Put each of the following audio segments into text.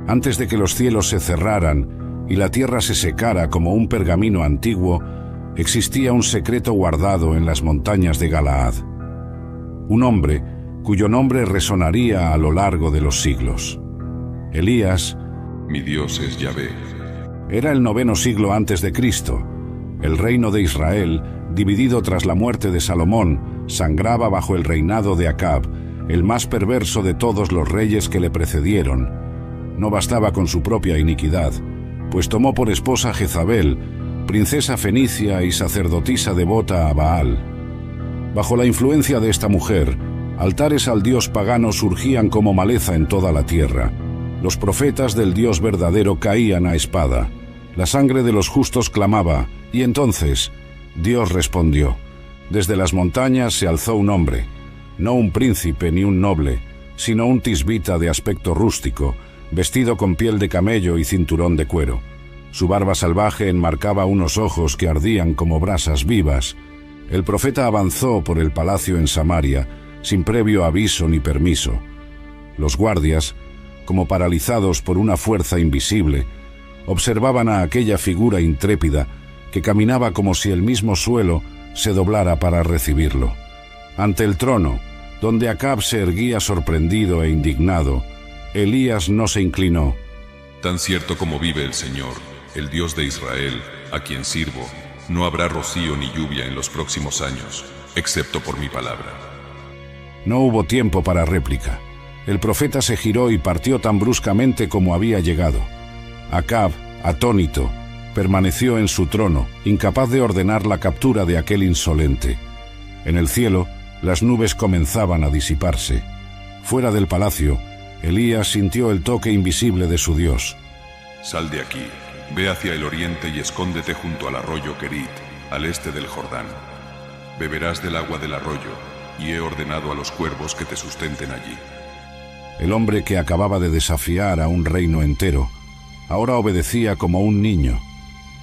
Antes de que los cielos se cerraran y la tierra se secara como un pergamino antiguo, existía un secreto guardado en las montañas de Galaad. Un hombre cuyo nombre resonaría a lo largo de los siglos. Elías, mi Dios es Yahvé. Era el 9º siglo antes de Cristo. El reino de Israel, dividido tras la muerte de Salomón, sangraba bajo el reinado de Acab, el más perverso de todos los reyes que le precedieron. No bastaba con su propia iniquidad, pues tomó por esposa a Jezabel, princesa fenicia y sacerdotisa devota a Baal. Bajo la influencia de esta mujer, altares al dios pagano surgían como maleza en toda la tierra. Los profetas del Dios verdadero caían a espada. La sangre de los justos clamaba, y entonces Dios respondió. Desde las montañas se alzó un hombre, no un príncipe ni un noble, sino un tisbita de aspecto rústico, vestido con piel de camello y cinturón de cuero. Su barba salvaje enmarcaba unos ojos que ardían como brasas vivas. El profeta avanzó por el palacio en Samaria, sin previo aviso ni permiso. Los guardias, como paralizados por una fuerza invisible, observaban a aquella figura intrépida que caminaba como si el mismo suelo se doblara para recibirlo. Ante el trono, donde Acab se erguía sorprendido e indignado, Elías no se inclinó. Tan cierto como vive el Señor, el Dios de Israel, a quien sirvo, no habrá rocío ni lluvia en los próximos años, excepto por mi palabra. No hubo tiempo para réplica. El profeta se giró y partió tan bruscamente como había llegado. Acab, atónito, permaneció en su trono, incapaz de ordenar la captura de aquel insolente. En el cielo, las nubes comenzaban a disiparse. Fuera del palacio, Elías sintió el toque invisible de su Dios. Sal de aquí, ve hacia el oriente y escóndete junto al arroyo Kerit, al este del Jordán. Beberás del agua del arroyo, y he ordenado a los cuervos que te sustenten allí. El hombre que acababa de desafiar a un reino entero, ahora obedecía como un niño.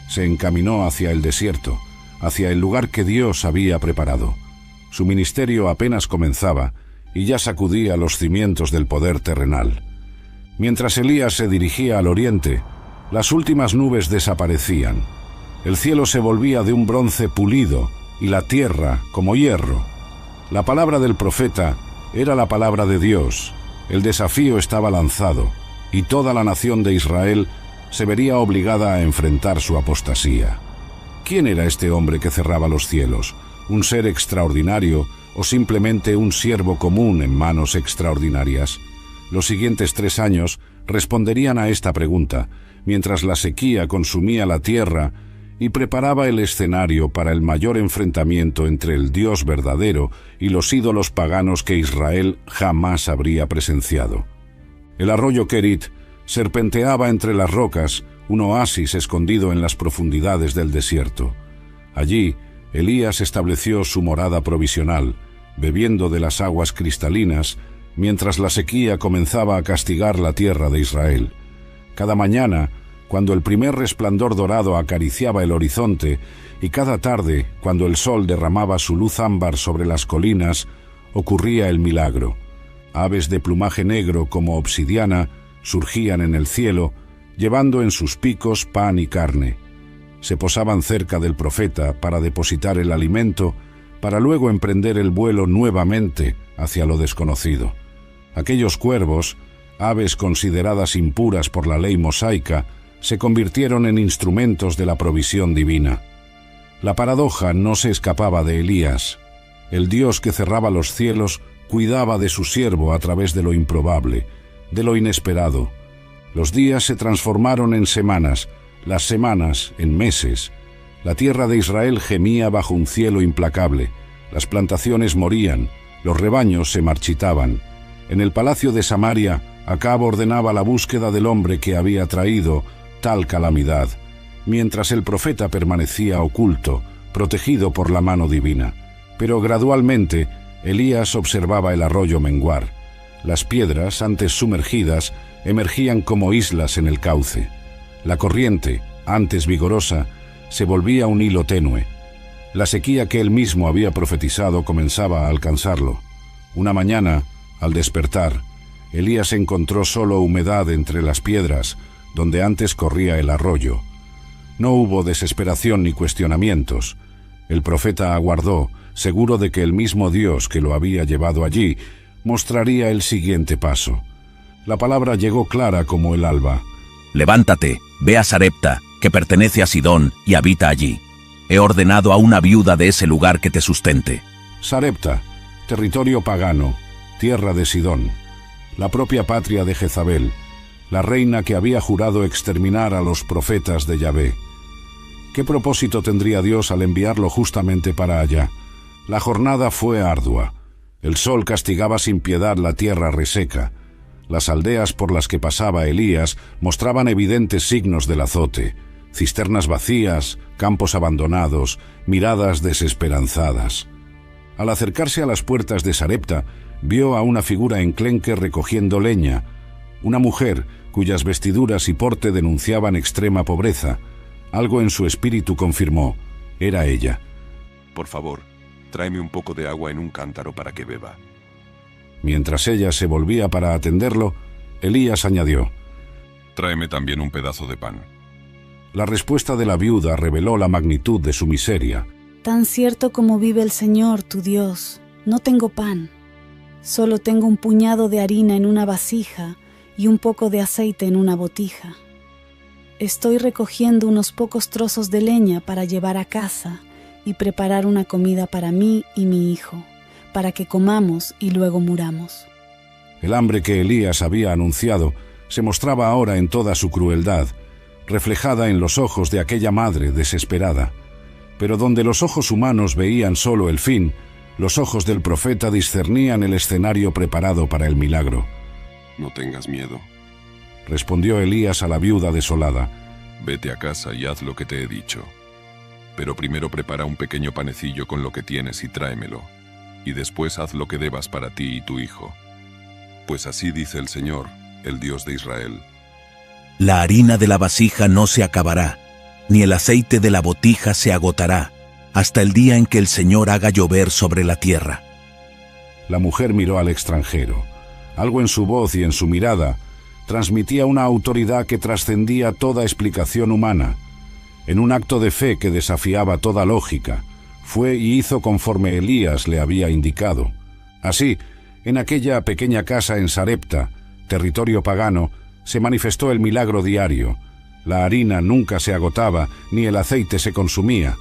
Se encaminó hacia el desierto, hacia el lugar que Dios había preparado. Su ministerio apenas comenzaba y ya sacudía los cimientos del poder terrenal. Mientras Elías se dirigía al oriente, las últimas nubes desaparecían. El cielo se volvía de un bronce pulido y la tierra como hierro. La palabra del profeta era la palabra de Dios. El desafío estaba lanzado y toda la nación de Israel se vería obligada a enfrentar su apostasía. ¿Quién era este hombre que cerraba los cielos? ¿Un ser extraordinario o simplemente un siervo común en manos extraordinarias? Los siguientes 3 años responderían a esta pregunta, mientras la sequía consumía la tierra y preparaba el escenario para el mayor enfrentamiento entre el Dios verdadero y los ídolos paganos que Israel jamás habría presenciado. El arroyo Kerit serpenteaba entre las rocas, un oasis escondido en las profundidades del desierto. Allí, Elías estableció su morada provisional, bebiendo de las aguas cristalinas, mientras la sequía comenzaba a castigar la tierra de Israel. Cada mañana, cuando el primer resplandor dorado acariciaba el horizonte, y cada tarde, cuando el sol derramaba su luz ámbar sobre las colinas, ocurría el milagro. Aves de plumaje negro como obsidiana surgían en el cielo, llevando en sus picos pan y carne. Se posaban cerca del profeta para depositar el alimento, para luego emprender el vuelo nuevamente hacia lo desconocido. Aquellos cuervos, aves consideradas impuras por la ley mosaica, se convirtieron en instrumentos de la provisión divina. La paradoja no se escapaba de Elías. El Dios que cerraba los cielos cuidaba de su siervo a través de lo improbable, de lo inesperado. Los días se transformaron en semanas, las semanas en meses. La tierra de Israel gemía bajo un cielo implacable. Las plantaciones morían, los rebaños se marchitaban. En el palacio de Samaria, Acab ordenaba la búsqueda del hombre que había traído tal calamidad, mientras el profeta permanecía oculto, protegido por la mano divina. Pero gradualmente, Elías observaba el arroyo menguar. Las piedras, antes sumergidas, emergían como islas en el cauce. La corriente, antes vigorosa, se volvía un hilo tenue. La sequía que él mismo había profetizado comenzaba a alcanzarlo. Una mañana, al despertar, Elías encontró solo humedad entre las piedras, donde antes corría el arroyo. No hubo desesperación ni cuestionamientos. El profeta aguardó, seguro de que el mismo Dios que lo había llevado allí mostraría el siguiente paso. La palabra llegó clara como el alba. Levántate, ve a Sarepta, que pertenece a Sidón, y habita allí. He ordenado a una viuda de ese lugar que te sustente. Sarepta, territorio pagano, tierra de Sidón, la propia patria de Jezabel, la reina que había jurado exterminar a los profetas de Yahvé. ¿Qué propósito tendría Dios al enviarlo justamente para allá? La jornada fue ardua. El sol castigaba sin piedad la tierra reseca. Las aldeas por las que pasaba Elías mostraban evidentes signos del azote: cisternas vacías, campos abandonados, miradas desesperanzadas. Al acercarse a las puertas de Sarepta, vio a una figura enclenque recogiendo leña, una mujer cuyas vestiduras y porte denunciaban extrema pobreza. Algo en su espíritu confirmó: era ella. Por favor, tráeme un poco de agua en un cántaro para que beba. Mientras ella se volvía para atenderlo, Elías añadió: Tráeme también un pedazo de pan. La respuesta de la viuda reveló la magnitud de su miseria. Tan cierto como vive el Señor, tu Dios, no tengo pan. Solo tengo un puñado de harina en una vasija y un poco de aceite en una botija. Estoy recogiendo unos pocos trozos de leña para llevar a casa y preparar una comida para mí y mi hijo, para que comamos y luego muramos. El hambre que Elías había anunciado se mostraba ahora en toda su crueldad, reflejada en los ojos de aquella madre desesperada. Pero donde los ojos humanos veían solo el fin, los ojos del profeta discernían el escenario preparado para el milagro. No tengas miedo. Respondió Elías a la viuda desolada: Vete a casa y haz lo que te he dicho. Pero primero prepara un pequeño panecillo con lo que tienes y tráemelo, y después haz lo que debas para ti y tu hijo. Pues así dice el Señor, el Dios de Israel: La harina de la vasija no se acabará, ni el aceite de la botija se agotará, hasta el día en que el Señor haga llover sobre la tierra. La mujer miró al extranjero. Algo en su voz y en su mirada transmitía una autoridad que trascendía toda explicación humana. En un acto de fe que desafiaba toda lógica, fue y hizo conforme Elías le había indicado. Así, en aquella pequeña casa en Sarepta, territorio pagano, se manifestó el milagro diario. La harina nunca se agotaba, ni el aceite se consumía.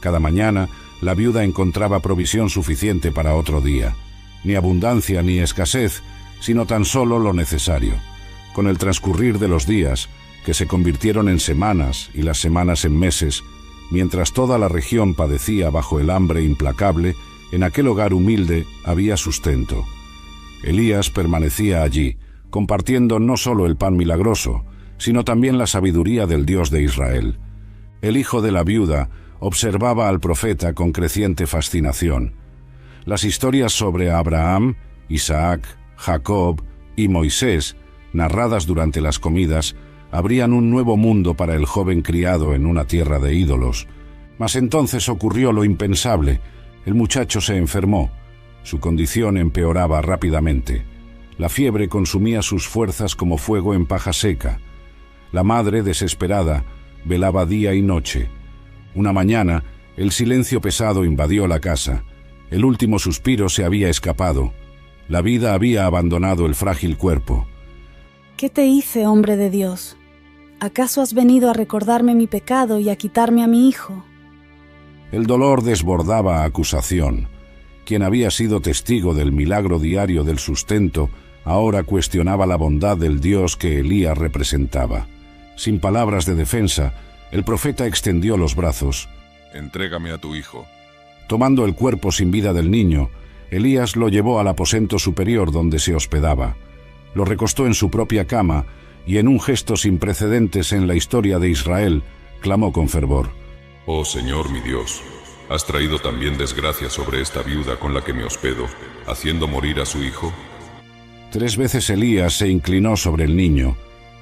Cada mañana, la viuda encontraba provisión suficiente para otro día. Ni abundancia ni escasez, sino tan solo lo necesario. Con el transcurrir de los días, que se convirtieron en semanas y las semanas en meses, mientras toda la región padecía bajo el hambre implacable, en aquel hogar humilde había sustento. Elías permanecía allí, compartiendo no solo el pan milagroso, sino también la sabiduría del Dios de Israel. El hijo de la viuda observaba al profeta con creciente fascinación. Las historias sobre Abraham, Isaac, Jacob y Moisés, narradas durante las comidas, abrían un nuevo mundo para el joven criado en una tierra de ídolos. Mas entonces ocurrió lo impensable. El muchacho se enfermó. Su condición empeoraba rápidamente. La fiebre consumía sus fuerzas como fuego en paja seca. La madre, desesperada, velaba día y noche. Una mañana, el silencio pesado invadió la casa. El último suspiro se había escapado. La vida había abandonado el frágil cuerpo. ¿Qué te hice, hombre de Dios? ¿Acaso has venido a recordarme mi pecado y a quitarme a mi hijo? El dolor desbordaba acusación. Quien había sido testigo del milagro diario del sustento, ahora cuestionaba la bondad del Dios que Elías representaba. Sin palabras de defensa, el profeta extendió los brazos. Entrégame a tu hijo. Tomando el cuerpo sin vida del niño, Elías lo llevó al aposento superior donde se hospedaba. Lo recostó en su propia cama y, en un gesto sin precedentes en la historia de Israel, clamó con fervor: Oh Señor mi Dios, ¿has traído también desgracia sobre esta viuda con la que me hospedo, haciendo morir a su hijo? 3 veces Elías se inclinó sobre el niño.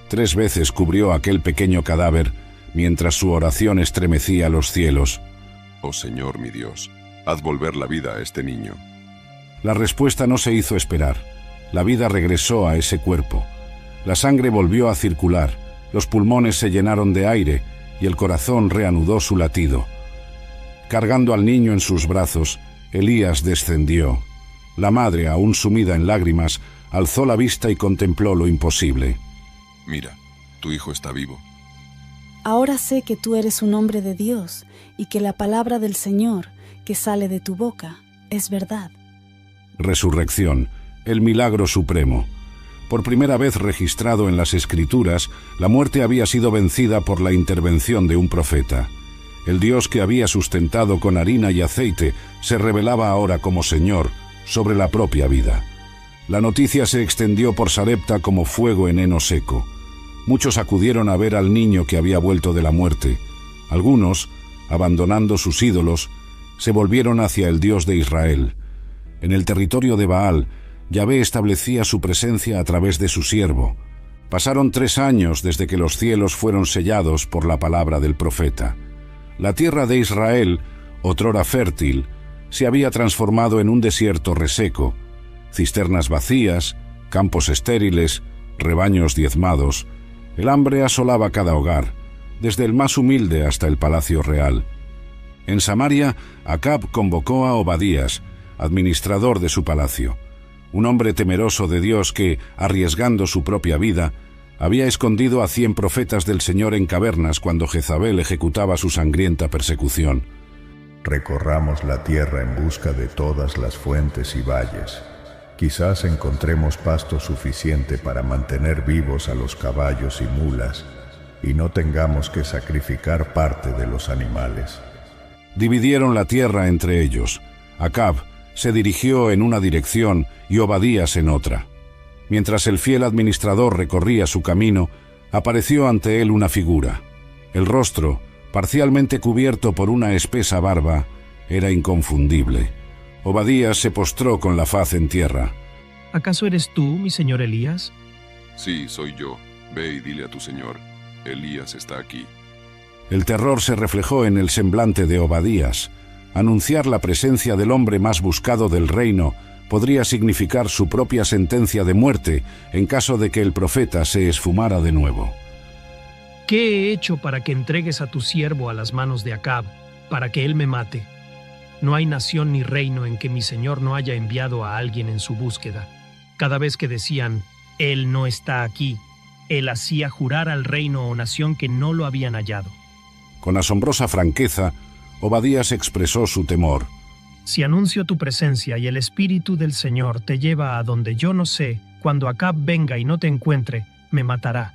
3 veces cubrió aquel pequeño cadáver, mientras su oración estremecía los cielos. Oh Señor mi Dios, haz volver la vida a este niño. La respuesta no se hizo esperar. La vida regresó a ese cuerpo. La sangre volvió a circular, los pulmones se llenaron de aire y el corazón reanudó su latido. Cargando al niño en sus brazos, Elías descendió. La madre, aún sumida en lágrimas, alzó la vista y contempló lo imposible. Mira, tu hijo está vivo. Ahora sé que tú eres un hombre de Dios y que la palabra del Señor que sale de tu boca es verdad. Resurrección, el milagro supremo. Por primera vez registrado en las Escrituras, la muerte había sido vencida por la intervención de un profeta. El Dios que había sustentado con harina y aceite se revelaba ahora como Señor sobre la propia vida. La noticia se extendió por Sarepta como fuego en heno seco. Muchos acudieron a ver al niño que había vuelto de la muerte. Algunos, abandonando sus ídolos, se volvieron hacia el Dios de Israel. En el territorio de Baal, Yahvé establecía su presencia a través de su siervo. Pasaron 3 años desde que los cielos fueron sellados por la palabra del profeta. La tierra de Israel, otrora fértil, se había transformado en un desierto reseco, cisternas vacías, campos estériles, rebaños diezmados. El hambre asolaba cada hogar, desde el más humilde hasta el palacio real. En Samaria, Acab convocó a Obadías, administrador de su palacio, un hombre temeroso de Dios que, arriesgando su propia vida, había escondido a 100 profetas del Señor en cavernas cuando Jezabel ejecutaba su sangrienta persecución. Recorramos la tierra en busca de todas las fuentes y valles. Quizás encontremos pasto suficiente para mantener vivos a los caballos y mulas, y no tengamos que sacrificar parte de los animales. Dividieron la tierra entre ellos. Acab se dirigió en una dirección y Obadías en otra. Mientras el fiel administrador recorría su camino, apareció ante él una figura. El rostro, parcialmente cubierto por una espesa barba, era inconfundible. Obadías se postró con la faz en tierra. ¿Acaso eres tú, mi señor Elías? Sí, soy yo. Ve y dile a tu señor, Elías está aquí. El terror se reflejó en el semblante de Obadías. Anunciar la presencia del hombre más buscado del reino podría significar su propia sentencia de muerte en caso de que el profeta se esfumara de nuevo. ¿Qué he hecho para que entregues a tu siervo a las manos de Acab, para que él me mate? No hay nación ni reino en que mi señor no haya enviado a alguien en su búsqueda. Cada vez que decían, él no está aquí, él hacía jurar al reino o nación que no lo habían hallado. Con asombrosa franqueza, Obadías expresó su temor. Si anuncio tu presencia y el Espíritu del Señor te lleva a donde yo no sé, cuando Acab venga y no te encuentre, me matará.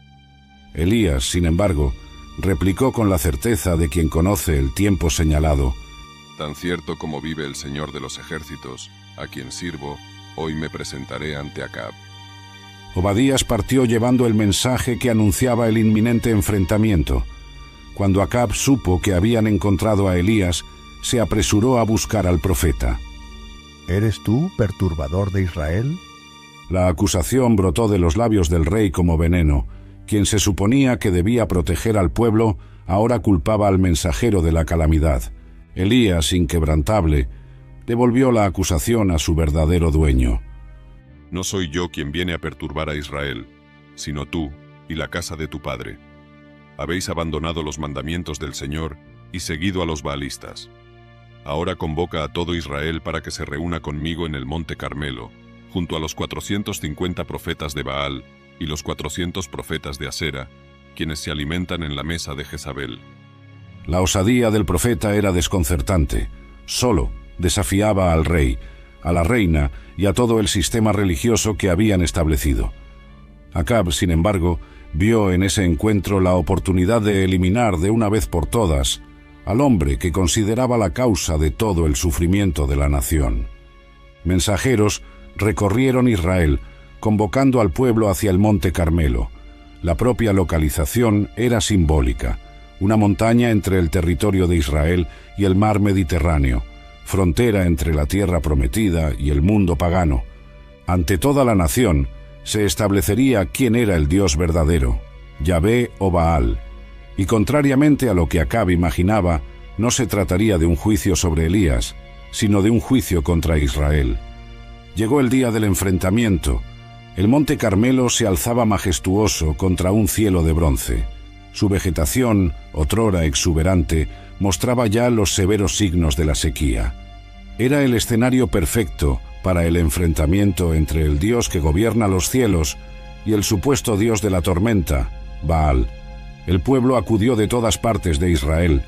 Elías, sin embargo, replicó con la certeza de quien conoce el tiempo señalado. Tan cierto como vive el Señor de los ejércitos, a quien sirvo, hoy me presentaré ante Acab. Obadías partió llevando el mensaje que anunciaba el inminente enfrentamiento. Cuando Acab supo que habían encontrado a Elías, se apresuró a buscar al profeta. ¿Eres tú, perturbador de Israel? La acusación brotó de los labios del rey como veneno. Quien se suponía que debía proteger al pueblo, ahora culpaba al mensajero de la calamidad. Elías, inquebrantable, devolvió la acusación a su verdadero dueño. No soy yo quien viene a perturbar a Israel, sino tú y la casa de tu padre. Habéis abandonado los mandamientos del Señor y seguido a los baalistas. Ahora convoca a todo Israel para que se reúna conmigo en el monte Carmelo, junto a los 450 profetas de Baal y los 400 profetas de Asera, quienes se alimentan en la mesa de Jezabel. La osadía del profeta era desconcertante. Solo desafiaba al rey, a la reina y a todo el sistema religioso que habían establecido. Acab, sin embargo, vio en ese encuentro la oportunidad de eliminar de una vez por todas al hombre que consideraba la causa de todo el sufrimiento de la nación. Mensajeros recorrieron Israel, convocando al pueblo hacia el monte Carmelo. La propia localización era simbólica, una montaña entre el territorio de Israel y el mar Mediterráneo, frontera entre la tierra prometida y el mundo pagano. Ante toda la nación se establecería quién era el Dios verdadero, Yahvé o Baal, y contrariamente a lo que Acab imaginaba, no se trataría de un juicio sobre Elías, sino de un juicio contra Israel. Llegó el día del enfrentamiento. El monte Carmelo se alzaba majestuoso contra un cielo de bronce. Su vegetación, otrora exuberante, mostraba ya los severos signos de la sequía. Era el escenario perfecto para el enfrentamiento entre el Dios que gobierna los cielos y el supuesto Dios de la tormenta, Baal. El pueblo acudió de todas partes de Israel,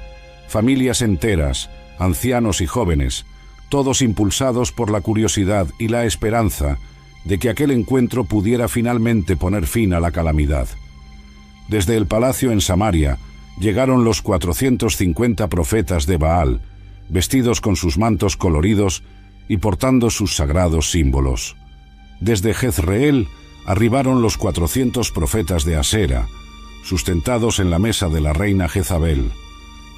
familias enteras, ancianos y jóvenes, todos impulsados por la curiosidad y la esperanza de que aquel encuentro pudiera finalmente poner fin a la calamidad. Desde el palacio en Samaria llegaron los 450 profetas de Baal, vestidos con sus mantos coloridos y portando sus sagrados símbolos. Desde Jezreel arribaron los 400 profetas de Asera, sustentados en la mesa de la reina Jezabel,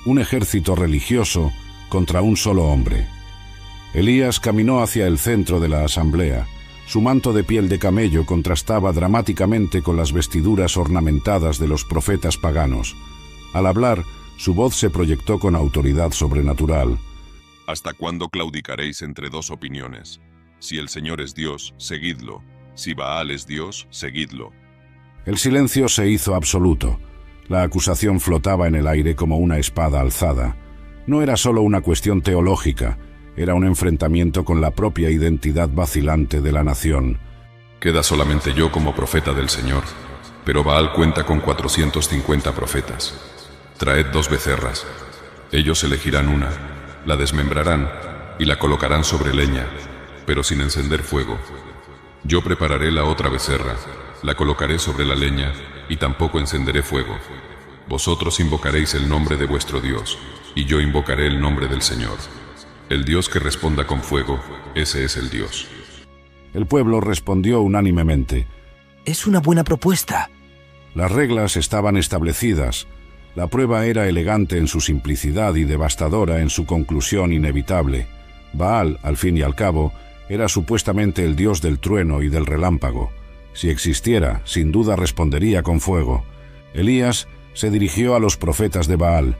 un ejército religioso contra un solo hombre. Elías caminó hacia el centro de la asamblea. Su manto de piel de camello contrastaba dramáticamente con las vestiduras ornamentadas de los profetas paganos. Al hablar, su voz se proyectó con autoridad sobrenatural. ¿Hasta cuándo claudicaréis entre dos opiniones? Si el Señor es Dios, seguidlo. Si Baal es Dios, seguidlo. El silencio se hizo absoluto. La acusación flotaba en el aire como una espada alzada. No era solo una cuestión teológica, era un enfrentamiento con la propia identidad vacilante de la nación. Queda solamente yo como profeta del Señor, pero Baal cuenta con 450 profetas. Traed 2 becerras. Ellos elegirán una, la desmembrarán y la colocarán sobre leña, pero sin encender fuego. Yo prepararé la otra becerra, la colocaré sobre la leña y tampoco encenderé fuego. Vosotros invocaréis el nombre de vuestro Dios, y yo invocaré el nombre del Señor. El Dios que responda con fuego, ese es el Dios. El pueblo respondió unánimemente. Es una buena propuesta. Las reglas estaban establecidas. La prueba era elegante en su simplicidad y devastadora en su conclusión inevitable. Baal, al fin y al cabo, era supuestamente el dios del trueno y del relámpago. Si existiera, sin duda respondería con fuego. Elías se dirigió a los profetas de Baal.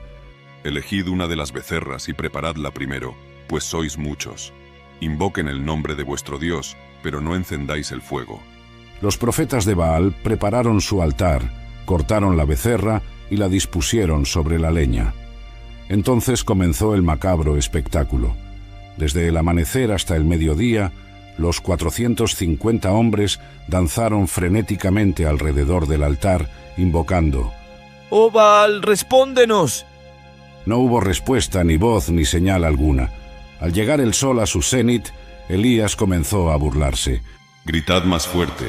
Elegid una de las becerras y preparadla primero, pues sois muchos. Invoquen el nombre de vuestro Dios, pero no encendáis el fuego. Los profetas de Baal prepararon su altar, cortaron la becerra y la dispusieron sobre la leña. Entonces comenzó el macabro espectáculo. Desde el amanecer hasta el mediodía, los 450 hombres danzaron frenéticamente alrededor del altar, invocando: ¡Oh Baal, respóndenos! No hubo respuesta, ni voz, ni señal alguna. Al llegar el sol a su cenit, Elías comenzó a burlarse. Gritad más fuerte.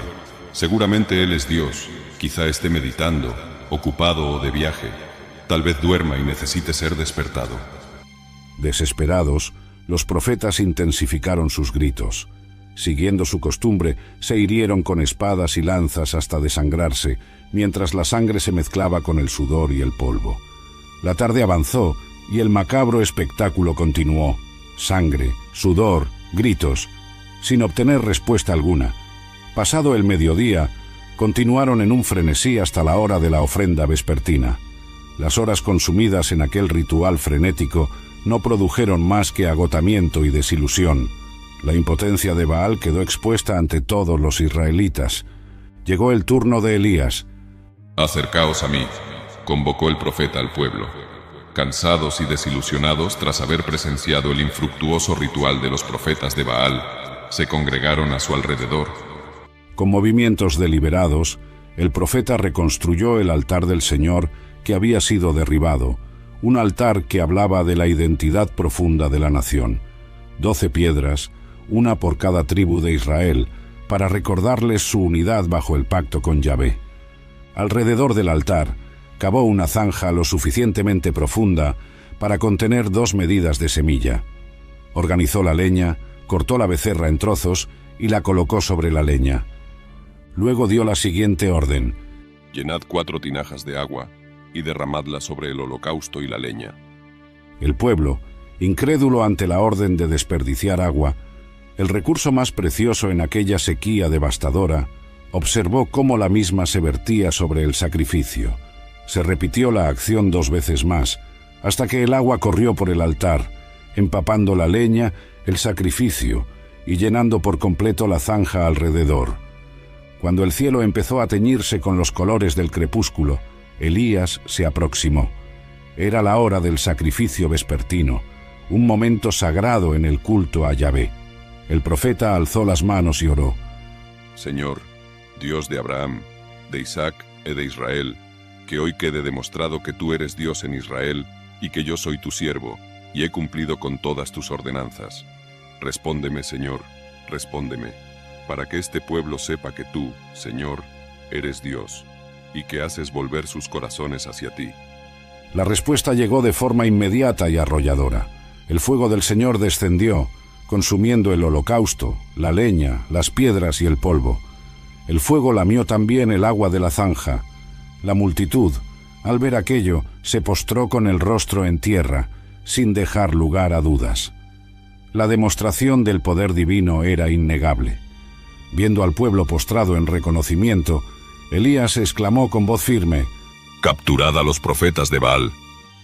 Seguramente Él es Dios. Quizá esté meditando, ocupado o de viaje. Tal vez duerma y necesite ser despertado. Desesperados, los profetas intensificaron sus gritos. Siguiendo su costumbre, se hirieron con espadas y lanzas hasta desangrarse, mientras la sangre se mezclaba con el sudor y el polvo. La tarde avanzó y el macabro espectáculo continuó. Sangre, sudor, gritos, sin obtener respuesta alguna. Pasado el mediodía, continuaron en un frenesí hasta la hora de la ofrenda vespertina. Las horas consumidas en aquel ritual frenético no produjeron más que agotamiento y desilusión. La impotencia de Baal quedó expuesta ante todos los israelitas. Llegó el turno de Elías. Acercaos a mí, convocó el profeta al pueblo. Cansados y desilusionados tras haber presenciado el infructuoso ritual de los profetas de Baal, se congregaron a su alrededor. Con movimientos deliberados, el profeta reconstruyó el altar del Señor que había sido derribado, un altar que hablaba de la identidad profunda de la nación. 12 piedras, una por cada tribu de Israel, para recordarles su unidad bajo el pacto con Yahvé. Alrededor del altar, cavó una zanja lo suficientemente profunda para contener 2 medidas de semilla. Organizó la leña, cortó la becerra en trozos y la colocó sobre la leña. Luego dio la siguiente orden: llenad 4 tinajas de agua y derramadla sobre el holocausto y la leña. El pueblo, incrédulo ante la orden de desperdiciar agua, el recurso más precioso en aquella sequía devastadora, observó cómo la misma se vertía sobre el sacrificio. Se repitió la acción 2 veces más, hasta que el agua corrió por el altar, empapando la leña, el sacrificio y llenando por completo la zanja alrededor. Cuando el cielo empezó a teñirse con los colores del crepúsculo, Elías se aproximó. Era la hora del sacrificio vespertino, un momento sagrado en el culto a Yahvé. El profeta alzó las manos y oró. Señor, Dios de Abraham, de Isaac y de Israel, que hoy quede demostrado que tú eres Dios en Israel y que yo soy tu siervo, y he cumplido con todas tus ordenanzas. Respóndeme, Señor, respóndeme, para que este pueblo sepa que tú, Señor, eres Dios, y que haces volver sus corazones hacia ti. La respuesta llegó de forma inmediata y arrolladora. El fuego del Señor descendió, consumiendo el holocausto, la leña, las piedras y el polvo. El fuego lamió también el agua de la zanja. La multitud, al ver aquello, se postró con el rostro en tierra, sin dejar lugar a dudas. La demostración del poder divino era innegable. Viendo al pueblo postrado en reconocimiento, Elías exclamó con voz firme: «Capturad a los profetas de Baal,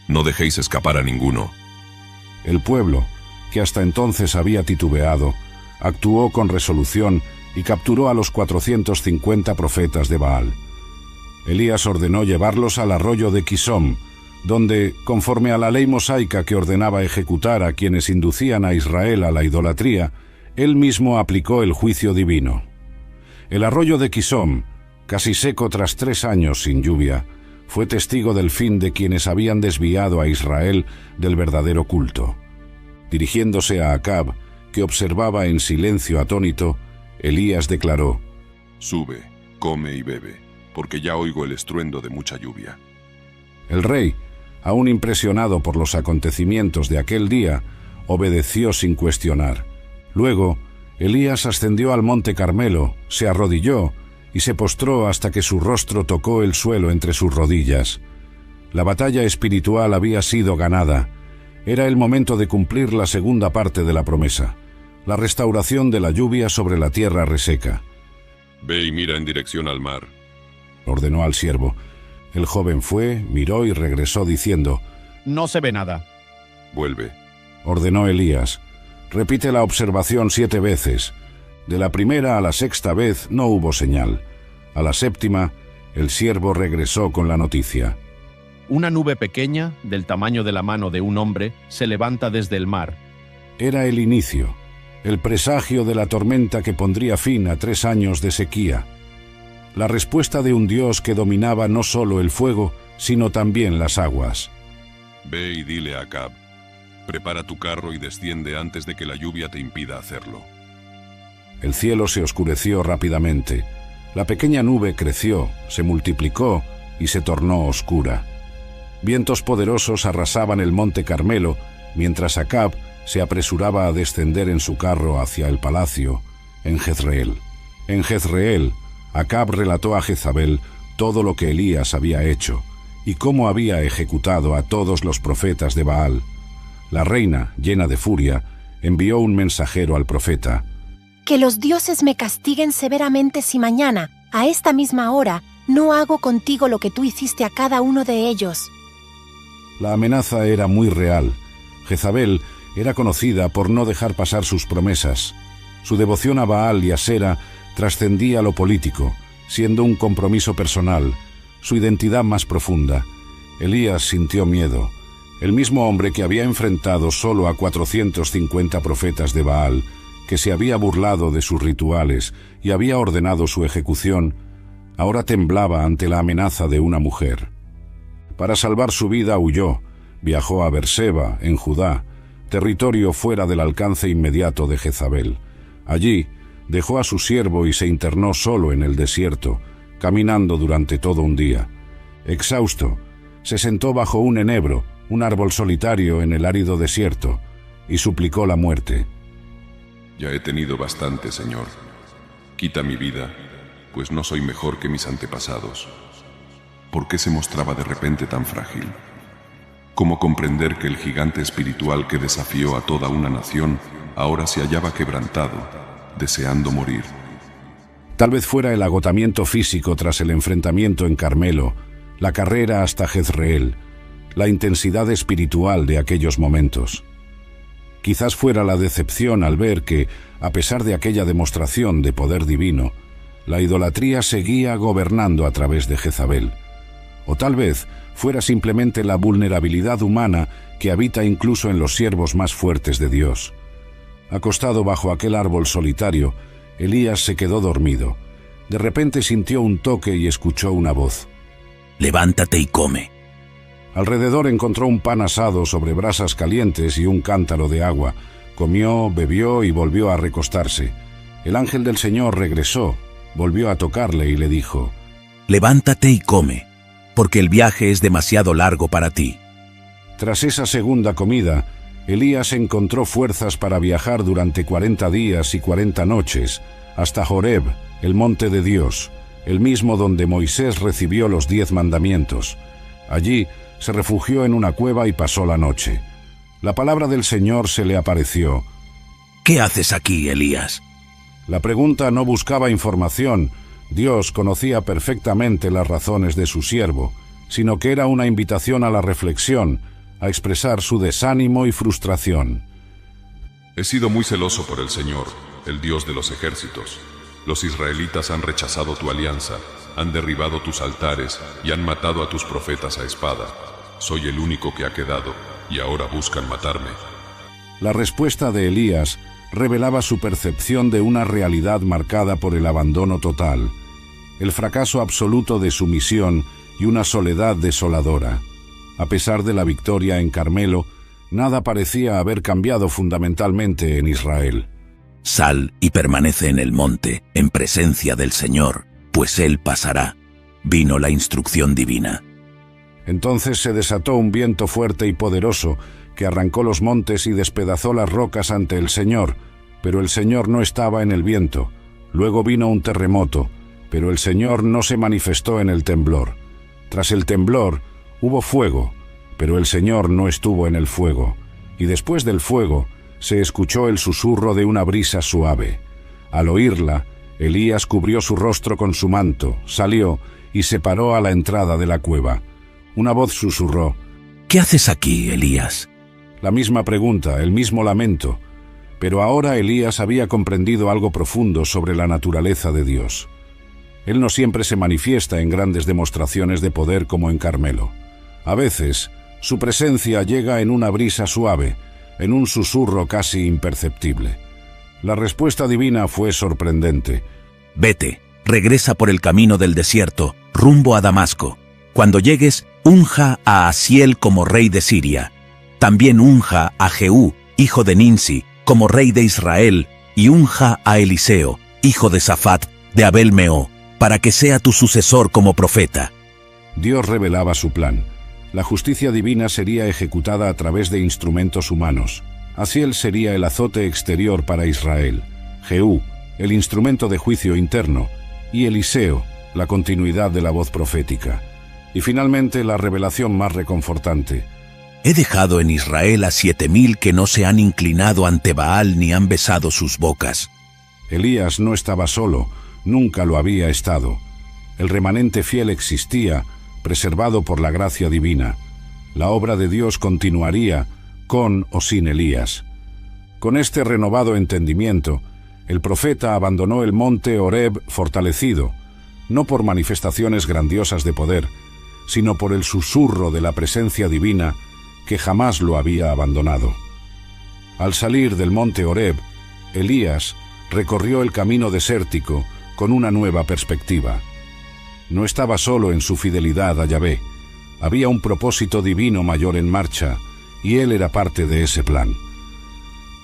no dejéis escapar a ninguno». El pueblo, que hasta entonces había titubeado, actuó con resolución y capturó a los 450 profetas de Baal. Elías ordenó llevarlos al arroyo de Quisom, donde, conforme a la ley mosaica que ordenaba ejecutar a quienes inducían a Israel a la idolatría, él mismo aplicó el juicio divino. El arroyo de Quisom, casi seco tras 3 años sin lluvia, fue testigo del fin de quienes habían desviado a Israel del verdadero culto. Dirigiéndose a Acab, que observaba en silencio atónito, Elías declaró: «Sube, come y bebe, porque ya oigo el estruendo de mucha lluvia». El rey, aún impresionado por los acontecimientos de aquel día, obedeció sin cuestionar. Luego, Elías ascendió al monte Carmelo, se arrodilló y se postró hasta que su rostro tocó el suelo entre sus rodillas. La batalla espiritual había sido ganada. Era el momento de cumplir la segunda parte de la promesa, la restauración de la lluvia sobre la tierra reseca. «Ve y mira en dirección al mar», ordenó al siervo. El joven fue, miró y regresó diciendo: «No se ve nada». «Vuelve», ordenó Elías. «Repite la observación 7 veces. De la primera a la 6ª vez no hubo señal. A la 7ª, el siervo regresó con la noticia. Una nube pequeña, del tamaño de la mano de un hombre, se levanta desde el mar. Era el inicio, el presagio de la tormenta que pondría fin a 3 años de sequía. La respuesta de un Dios que dominaba no solo el fuego, sino también las aguas. «Ve y dile a Acab, prepara tu carro y desciende antes de que la lluvia te impida hacerlo». El cielo se oscureció rápidamente. La pequeña nube creció, se multiplicó y se tornó oscura. Vientos poderosos arrasaban el monte Carmelo, mientras Acab se apresuraba a descender en su carro hacia el palacio, en Jezreel. En Jezreel, Acab relató a Jezabel todo lo que Elías había hecho y cómo había ejecutado a todos los profetas de Baal. La reina, llena de furia, envió un mensajero al profeta. «Que los dioses me castiguen severamente si mañana, a esta misma hora, no hago contigo lo que tú hiciste a cada uno de ellos». La amenaza era muy real. Jezabel era conocida por no dejar pasar sus promesas. Su devoción a Baal y a Sera trascendía lo político, siendo un compromiso personal, su identidad más profunda. Elías sintió miedo. El mismo hombre que había enfrentado solo a 450 profetas de Baal, que se había burlado de sus rituales y había ordenado su ejecución, ahora temblaba ante la amenaza de una mujer. Para salvar su vida huyó, viajó a Berseba, en Judá, territorio fuera del alcance inmediato de Jezabel. Allí dejó a su siervo y se internó solo en el desierto, caminando durante todo un día. Exhausto, se sentó bajo un enebro, un árbol solitario en el árido desierto, y suplicó la muerte. «Ya he tenido bastante, Señor. Quita mi vida, pues no soy mejor que mis antepasados». ¿Por qué se mostraba de repente tan frágil? ¿Cómo comprender que el gigante espiritual que desafió a toda una nación ahora se hallaba quebrantado, deseando morir? Tal vez fuera el agotamiento físico tras el enfrentamiento en Carmelo, la carrera hasta Jezreel, la intensidad espiritual de aquellos momentos. Quizás fuera la decepción al ver que, a pesar de aquella demostración de poder divino, La idolatría seguía gobernando a través de Jezabel. O tal vez fuera simplemente la vulnerabilidad humana que habita incluso en los siervos más fuertes de Dios. Acostado bajo aquel árbol solitario, Elías se quedó dormido. De repente sintió un toque y escuchó una voz. «Levántate y come». Alrededor encontró un pan asado sobre brasas calientes y un cántaro de agua. Comió, bebió y volvió a recostarse. El ángel del Señor regresó, volvió a tocarle y le dijo: «Levántate y come, porque el viaje es demasiado largo para ti». Tras esa segunda comida, Elías encontró fuerzas para viajar durante 40 días y 40 noches hasta Horeb, el monte de Dios, el mismo donde Moisés recibió los 10 mandamientos. Allí se refugió en una cueva y pasó la noche. La palabra del Señor se le apareció. «¿Qué haces aquí, Elías?». La pregunta no buscaba información. Dios conocía perfectamente las razones de su siervo, sino que era una invitación a la reflexión, a expresar su desánimo y frustración. He sido muy celoso por el Señor, el Dios de los ejércitos. Los israelitas han rechazado tu alianza, han derribado tus altares y han matado a tus profetas a espada. Soy el único que ha quedado, y ahora buscan matarme. La respuesta de Elías revelaba su percepción de una realidad marcada por el abandono total, el fracaso absoluto de su misión y una soledad desoladora. A pesar de la victoria en Carmelo, nada parecía haber cambiado fundamentalmente en Israel. «Sal y permanece en el monte, en presencia del Señor, pues Él pasará». Vino la instrucción divina. Entonces se desató un viento fuerte y poderoso que arrancó los montes y despedazó las rocas ante el Señor, pero el Señor no estaba en el viento. Luego vino un terremoto, pero el Señor no se manifestó en el temblor. Tras el temblor hubo fuego, pero el Señor no estuvo en el fuego. Y después del fuego se escuchó el susurro de una brisa suave. Al oírla, Elías cubrió su rostro con su manto, salió y se paró a la entrada de la cueva. Una voz susurró: «¿Qué haces aquí, Elías?». La misma pregunta, el mismo lamento. Pero ahora Elías había comprendido algo profundo sobre la naturaleza de Dios. Él no siempre se manifiesta en grandes demostraciones de poder como en Carmelo. A veces, su presencia llega en una brisa suave, en un susurro casi imperceptible. La respuesta divina fue sorprendente. «Vete, regresa por el camino del desierto, rumbo a Damasco. Cuando llegues, unja a Asiel como rey de Siria. También unja a Jehú, hijo de Ninsi, como rey de Israel, y unja a Eliseo, hijo de Safat, de Abel-Meó, para que sea tu sucesor como profeta». Dios revelaba su plan. La justicia divina sería ejecutada a través de instrumentos humanos. Asiel sería el azote exterior para Israel, Jehú, el instrumento de juicio interno, y Eliseo, la continuidad de la voz profética. Y finalmente la revelación más reconfortante. «He dejado en Israel a 7,000 que no se han inclinado ante Baal ni han besado sus bocas». Elías no estaba solo, nunca lo había estado. El remanente fiel existía, preservado por la gracia divina. La obra de Dios continuaría, con o sin Elías. Con este renovado entendimiento, el profeta abandonó el monte Horeb fortalecido, no por manifestaciones grandiosas de poder, sino por el susurro de la presencia divina que jamás lo había abandonado. Al salir del monte Horeb, Elías recorrió el camino desértico con una nueva perspectiva. No estaba solo en su fidelidad a Yahvé, había un propósito divino mayor en marcha, y él era parte de ese plan.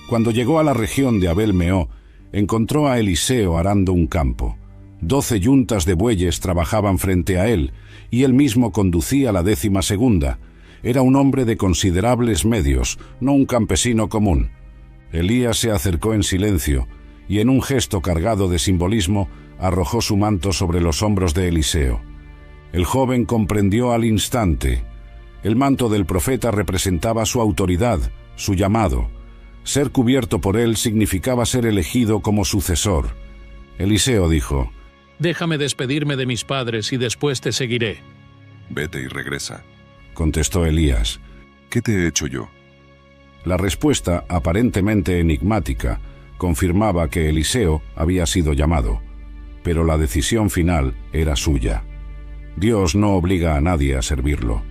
Cuando llegó a la región de Abel-Meó, encontró a Eliseo arando un campo. 12 yuntas de bueyes trabajaban frente a él, y él mismo conducía la 12ª. Era un hombre de considerables medios, no un campesino común. Elías se acercó en silencio, y en un gesto cargado de simbolismo, arrojó su manto sobre los hombros de Eliseo. El joven comprendió al instante. El manto del profeta representaba su autoridad, su llamado. Ser cubierto por él significaba ser elegido como sucesor. Eliseo dijo: «Déjame despedirme de mis padres y después te seguiré». «Vete y regresa», contestó Elías. «¿Qué te he hecho yo?». La respuesta, aparentemente enigmática, confirmaba que Eliseo había sido llamado. pero la decisión final era suya. Dios no obliga a nadie a servirlo.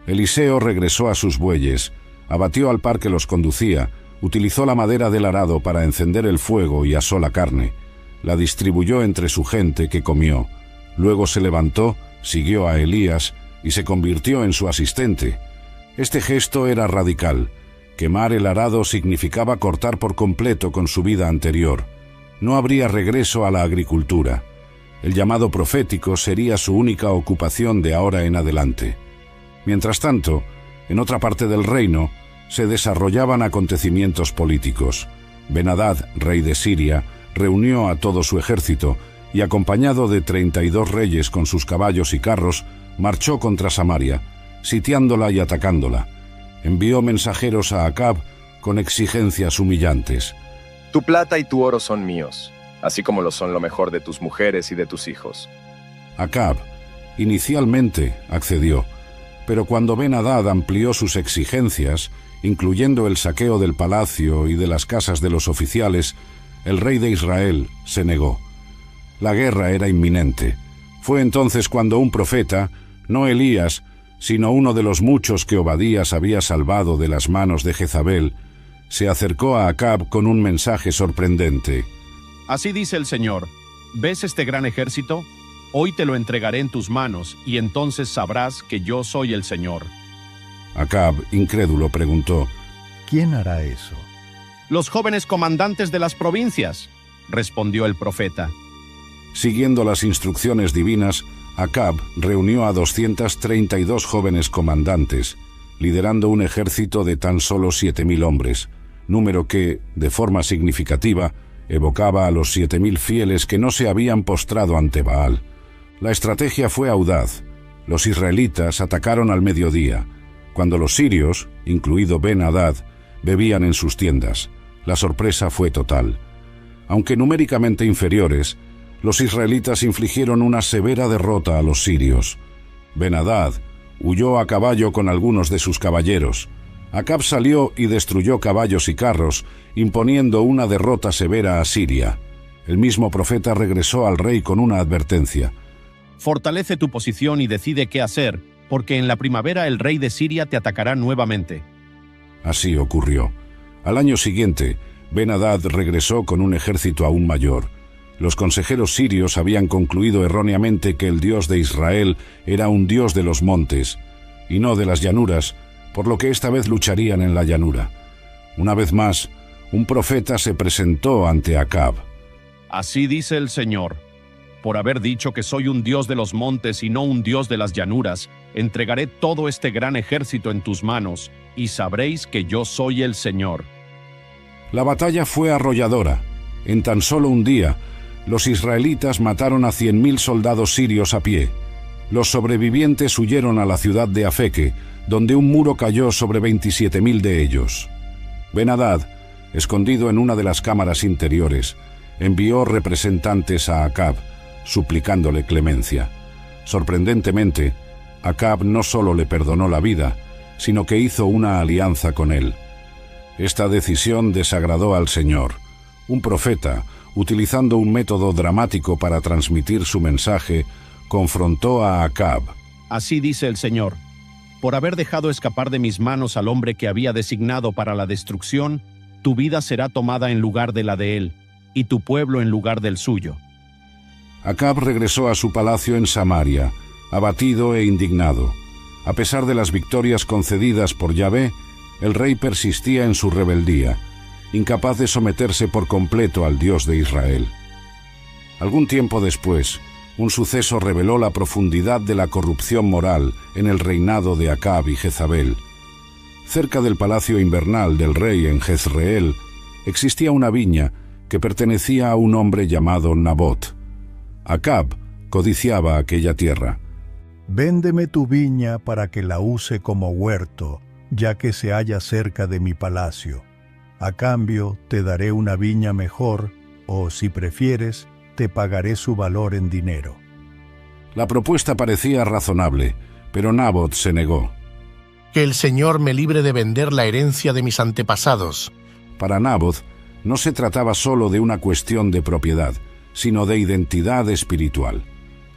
Eliseo regresó a sus bueyes, abatió al par que los conducía, utilizó la madera del arado para encender el fuego y asó la carne. La distribuyó entre su gente, que comió. Luego se levantó, siguió a Elías y se convirtió en su asistente. Este gesto era radical. Quemar el arado significaba cortar por completo con su vida anterior. No habría regreso a la agricultura. El llamado profético sería su única ocupación de ahora en adelante. Mientras tanto, en otra parte del reino, se desarrollaban acontecimientos políticos. Ben-Hadad, rey de Siria, reunió a todo su ejército y, acompañado de 32 reyes con sus caballos y carros, marchó contra Samaria, sitiándola y atacándola. Envió mensajeros a Acab con exigencias humillantes. Tu plata y tu oro son míos, así como lo son lo mejor de tus mujeres y de tus hijos. Acab inicialmente accedió, pero cuando Ben-Hadad amplió sus exigencias, incluyendo el saqueo del palacio y de las casas de los oficiales, el rey de Israel se negó. La guerra era inminente. Fue entonces cuando un profeta, no Elías, sino uno de los muchos que Obadías había salvado de las manos de Jezabel, se acercó a Acab con un mensaje sorprendente. Así dice el Señor: ¿ves este gran ejército? Hoy te lo entregaré en tus manos, y entonces sabrás que yo soy el Señor. Acab, incrédulo, preguntó: ¿quién hará eso? Los jóvenes comandantes de las provincias, respondió el profeta. Siguiendo las instrucciones divinas, Acab reunió a 232 jóvenes comandantes, liderando un ejército de tan solo 7.000 hombres, número que, de forma significativa, evocaba a los 7.000 fieles que no se habían postrado ante Baal. La estrategia fue audaz. Los israelitas atacaron al mediodía, cuando los sirios, incluido Ben-Hadad, bebían en sus tiendas. La sorpresa fue total. Aunque numéricamente inferiores, los israelitas infligieron una severa derrota a los sirios. Ben-Hadad huyó a caballo con algunos de sus caballeros. Acab salió y destruyó caballos y carros, imponiendo una derrota severa a Siria. El mismo profeta regresó al rey con una advertencia. Fortalece tu posición y decide qué hacer, porque en la primavera el rey de Siria te atacará nuevamente. Así ocurrió. Al año siguiente, Ben-Hadad regresó con un ejército aún mayor. Los consejeros sirios habían concluido erróneamente que el Dios de Israel era un Dios de los montes, y no de las llanuras, por lo que esta vez lucharían en la llanura. Una vez más, un profeta se presentó ante Acab. Así dice el Señor: por haber dicho que soy un Dios de los montes y no un Dios de las llanuras, entregaré todo este gran ejército en tus manos, y sabréis que yo soy el Señor. La batalla fue arrolladora. En tan solo un día, los israelitas mataron a 100.000 soldados sirios a pie. Los sobrevivientes huyeron a la ciudad de Afeque, donde un muro cayó sobre 27.000 de ellos. Ben-Hadad, escondido en una de las cámaras interiores, envió representantes a Acab, suplicándole clemencia. Sorprendentemente, Acab no solo le perdonó la vida, sino que hizo una alianza con él. Esta decisión desagradó al Señor. Un profeta, utilizando un método dramático para transmitir su mensaje, confrontó a Acab. Así dice el Señor: por haber dejado escapar de mis manos al hombre que había designado para la destrucción, tu vida será tomada en lugar de la de él, y tu pueblo en lugar del suyo. Acab regresó a su palacio en Samaria, abatido e indignado. A pesar de las victorias concedidas por Yahvé, el rey persistía en su rebeldía, incapaz de someterse por completo al Dios de Israel. Algún tiempo después, un suceso reveló la profundidad de la corrupción moral en el reinado de Acab y Jezabel. Cerca del palacio invernal del rey en Jezreel, existía una viña que pertenecía a un hombre llamado Nabot. Acab codiciaba aquella tierra. Véndeme tu viña para que la use como huerto, ya que se halla cerca de mi palacio. A cambio, te daré una viña mejor, o si prefieres, te pagaré su valor en dinero. La propuesta parecía razonable, pero Nabot se negó. Que el Señor me libre de vender la herencia de mis antepasados. Para Nabot, no se trataba solo de una cuestión de propiedad, sino de identidad espiritual.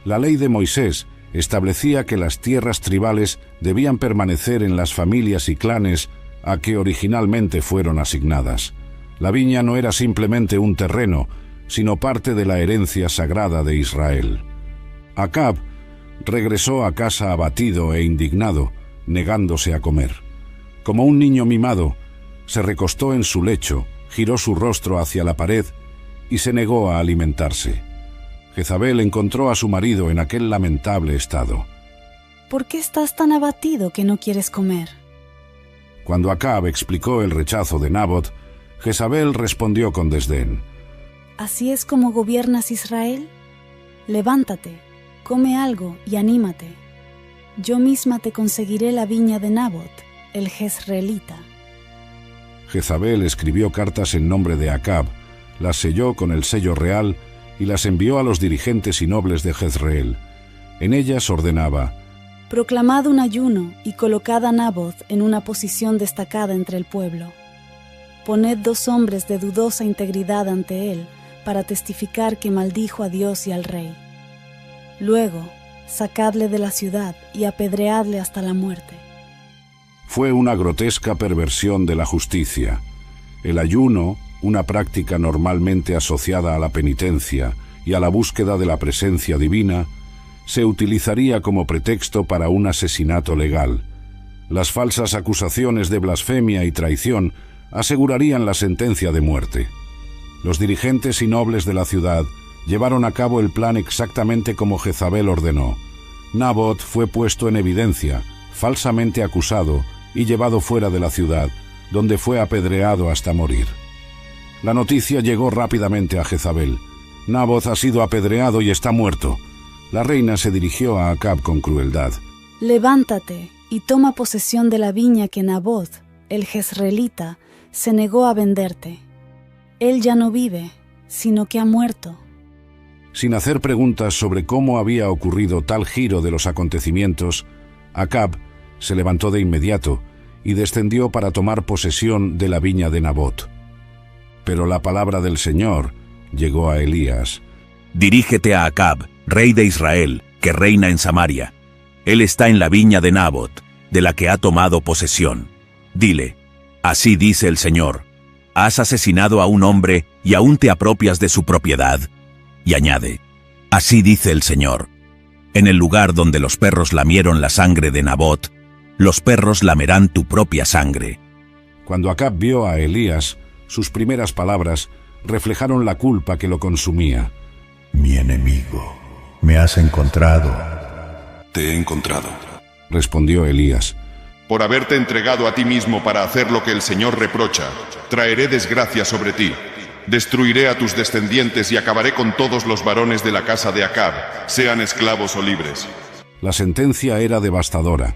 La ley de Moisés establecía que las tierras tribales debían permanecer en las familias y clanes a que originalmente fueron asignadas. La viña no era simplemente un terreno, sino parte de la herencia sagrada de Israel. Acab regresó a casa abatido e indignado, negándose a comer. Como un niño mimado, se recostó en su lecho, giró su rostro hacia la pared y se negó a alimentarse. Jezabel encontró a su marido en aquel lamentable estado. ¿Por qué estás tan abatido que no quieres comer? Cuando Acab explicó el rechazo de Nabot, Jezabel respondió con desdén: ¿Así es como gobiernas Israel? Levántate, come algo y anímate. Yo misma te conseguiré la viña de Nabot, el jezreelita. Jezabel escribió cartas en nombre de Acab, las selló con el sello real y las envió a los dirigentes y nobles de Jezreel. En ellas ordenaba: proclamad un ayuno y colocad a Nabot en una posición destacada entre el pueblo. Poned 2 hombres de dudosa integridad ante él para testificar que maldijo a Dios y al rey. Luego, sacadle de la ciudad y apedreadle hasta la muerte. Fue una grotesca perversión de la justicia. El ayuno, una práctica normalmente asociada a la penitencia y a la búsqueda de la presencia divina, se utilizaría como pretexto para un asesinato legal. Las falsas acusaciones de blasfemia y traición asegurarían la sentencia de muerte. Los dirigentes y nobles de la ciudad llevaron a cabo el plan exactamente como Jezabel ordenó. Nabot fue puesto en evidencia, falsamente acusado y llevado fuera de la ciudad, donde fue apedreado hasta morir. La noticia llegó rápidamente a Jezabel. Nabot ha sido apedreado y está muerto. La reina se dirigió a Acab con crueldad. Levántate y toma posesión de la viña que Nabot, el jezreelita, se negó a venderte. Él ya no vive, sino que ha muerto. Sin hacer preguntas sobre cómo había ocurrido tal giro de los acontecimientos, Acab se levantó de inmediato y descendió para tomar posesión de la viña de Nabot. Pero la palabra del Señor llegó a Elías. Dirígete a Acab, rey de Israel, que reina en Samaria. Él está en la viña de Nabot, de la que ha tomado posesión. Dile: así dice el Señor, has asesinado a un hombre y aún te apropias de su propiedad. Y añade: así dice el Señor, en el lugar donde los perros lamieron la sangre de Nabot, los perros lamerán tu propia sangre. Cuando Acab vio a Elías, sus primeras palabras reflejaron la culpa que lo consumía. Mi enemigo, me has encontrado. Te he encontrado, respondió Elías. Por haberte entregado a ti mismo para hacer lo que el Señor reprocha, traeré desgracia sobre ti. Destruiré a tus descendientes y acabaré con todos los varones de la casa de Acab, sean esclavos o libres. La sentencia era devastadora.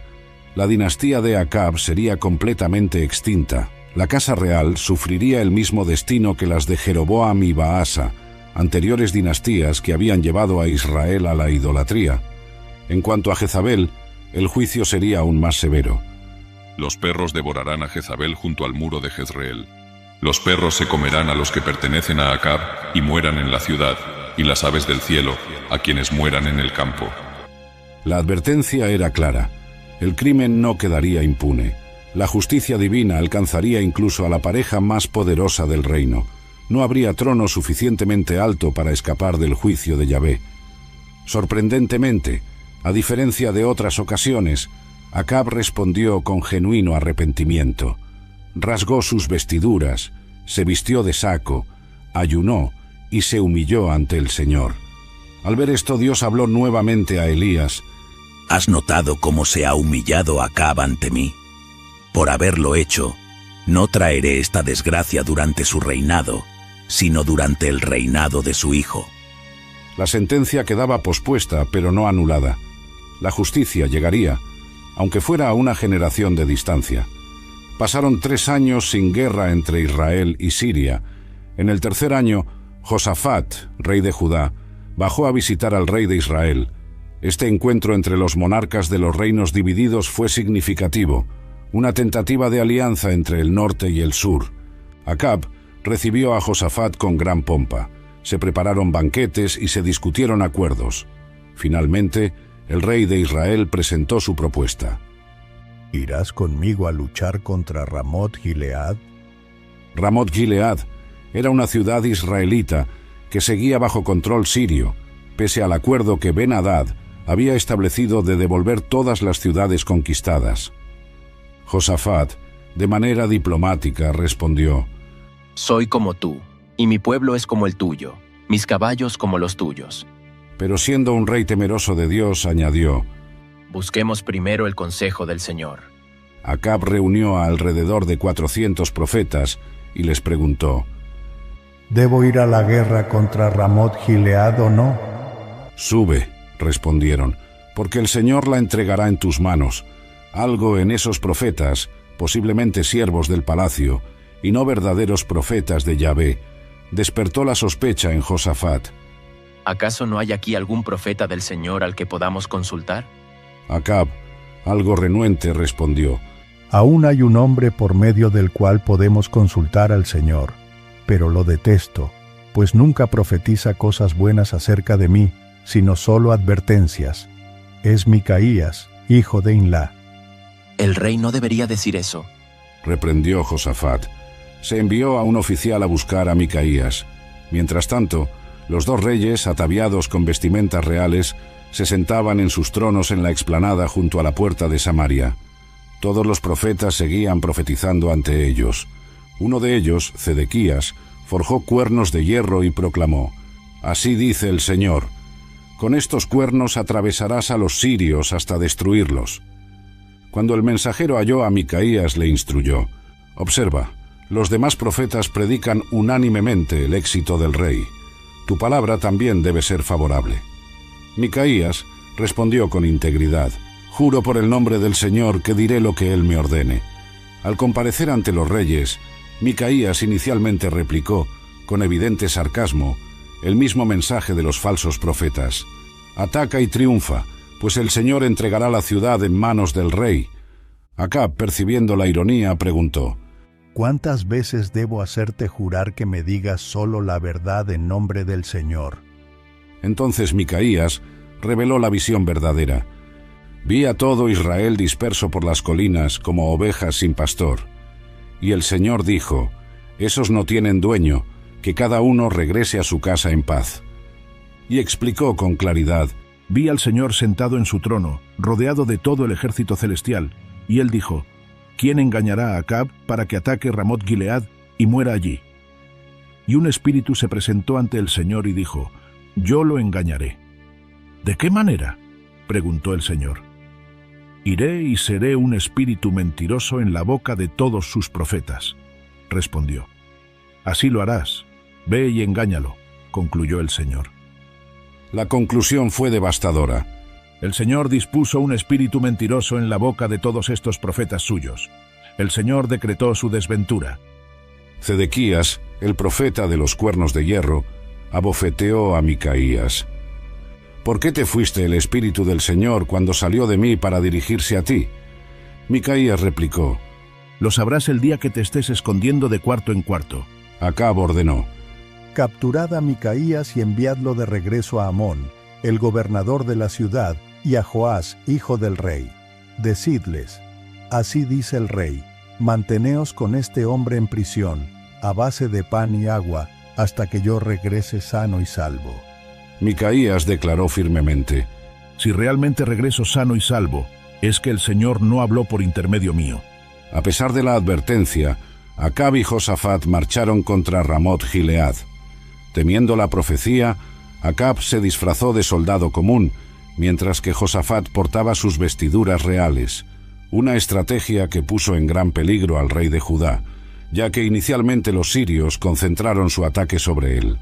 La dinastía de Acab sería completamente extinta. La casa real sufriría el mismo destino que las de Jeroboam y Baasa, anteriores dinastías que habían llevado a Israel a la idolatría. En cuanto a Jezabel, el juicio sería aún más severo. Los perros devorarán a Jezabel junto al muro de Jezreel. Los perros se comerán a los que pertenecen a Acab y mueran en la ciudad, y las aves del cielo a quienes mueran en el campo. La advertencia era clara. El crimen no quedaría impune. La justicia divina alcanzaría incluso a la pareja más poderosa del reino. No habría trono suficientemente alto para escapar del juicio de Yahvé. Sorprendentemente, a diferencia de otras ocasiones, Acab respondió con genuino arrepentimiento. Rasgó sus vestiduras, se vistió de saco, ayunó y se humilló ante el Señor. Al ver esto, Dios habló nuevamente a Elías. ¿Has notado cómo se ha humillado Acab ante mí? Por haberlo hecho, no traeré esta desgracia durante su reinado, sino durante el reinado de su hijo. La sentencia quedaba pospuesta, pero no anulada. La justicia llegaría, aunque fuera a una generación de distancia. Pasaron 3 años sin guerra entre Israel y Siria. En el tercer año, Josafat, rey de Judá, bajó a visitar al rey de Israel. Este encuentro entre los monarcas de los reinos divididos fue significativo, una tentativa de alianza entre el norte y el sur. Acab recibió a Josafat con gran pompa. Se prepararon banquetes y se discutieron acuerdos. Finalmente, el rey de Israel presentó su propuesta. ¿Irás conmigo a luchar contra Ramot Gilead? Ramot Gilead era una ciudad israelita que seguía bajo control sirio, pese al acuerdo que Ben-Hadad había establecido de devolver todas las ciudades conquistadas. Josafat, de manera diplomática, respondió: Soy como tú, y mi pueblo es como el tuyo, mis caballos como los tuyos. Pero siendo un rey temeroso de Dios, añadió: Busquemos primero el consejo del Señor. Acab reunió a alrededor de 400 profetas y les preguntó: ¿Debo ir a la guerra contra Ramot Gilead o no? Sube, respondieron, porque el Señor la entregará en tus manos. Algo en esos profetas, posiblemente siervos del palacio, y no verdaderos profetas de Yahvé, despertó la sospecha en Josafat. ¿Acaso no hay aquí algún profeta del Señor al que podamos consultar? Acab, algo renuente, respondió: Aún hay un hombre por medio del cual podemos consultar al Señor, pero lo detesto, pues nunca profetiza cosas buenas acerca de mí, sino solo advertencias. Es Micaías, hijo de Inla. El rey no debería decir eso, reprendió Josafat. Se envió a un oficial a buscar a Micaías. Mientras tanto, los dos reyes, ataviados con vestimentas reales, se sentaban en sus tronos en la explanada junto a la puerta de Samaria. Todos los profetas seguían profetizando ante ellos. Uno de ellos, Zedequías, forjó cuernos de hierro y proclamó: Así dice el Señor, con estos cuernos atravesarás a los sirios hasta destruirlos. Cuando el mensajero halló a Micaías, le instruyó: Observa, los demás profetas predican unánimemente el éxito del rey. Tu palabra también debe ser favorable. Micaías respondió con integridad: Juro por el nombre del Señor que diré lo que él me ordene. Al comparecer ante los reyes, Micaías inicialmente replicó, con evidente sarcasmo, el mismo mensaje de los falsos profetas: Ataca y triunfa, pues el Señor entregará la ciudad en manos del rey. Acab, percibiendo la ironía, preguntó: ¿Cuántas veces debo hacerte jurar que me digas solo la verdad en nombre del Señor? Entonces Micaías reveló la visión verdadera. Vi a todo Israel disperso por las colinas como ovejas sin pastor. Y el Señor dijo: Esos no tienen dueño, que cada uno regrese a su casa en paz. Y explicó con claridad: Vi al Señor sentado en su trono, rodeado de todo el ejército celestial, y él dijo: ¿Quién engañará a Acab para que ataque Ramot Gilead y muera allí? Y un espíritu se presentó ante el Señor y dijo: Yo lo engañaré. ¿De qué manera?, preguntó el Señor. Iré y seré un espíritu mentiroso en la boca de todos sus profetas, respondió. Así lo harás. Ve y engáñalo, concluyó el Señor. La conclusión fue devastadora. El Señor dispuso un espíritu mentiroso en la boca de todos estos profetas suyos. El Señor decretó su desventura. Zedequías, el profeta de los cuernos de hierro, abofeteó a Micaías. ¿Por qué te fuiste el espíritu del Señor cuando salió de mí para dirigirse a ti? Micaías replicó: Lo sabrás el día que te estés escondiendo de cuarto en cuarto. Acab ordenó: Capturad a Micaías y enviadlo de regreso a Amón, el gobernador de la ciudad, y a Joás, hijo del rey. Decidles: Así dice el rey, manteneos con este hombre en prisión, a base de pan y agua, hasta que yo regrese sano y salvo. Micaías declaró firmemente: Si realmente regreso sano y salvo, es que el Señor no habló por intermedio mío. A pesar de la advertencia, Acab y Josafat marcharon contra Ramot Gilead. Temiendo la profecía, Acab se disfrazó de soldado común, mientras que Josafat portaba sus vestiduras reales, una estrategia que puso en gran peligro al rey de Judá, ya que inicialmente los sirios concentraron su ataque sobre él.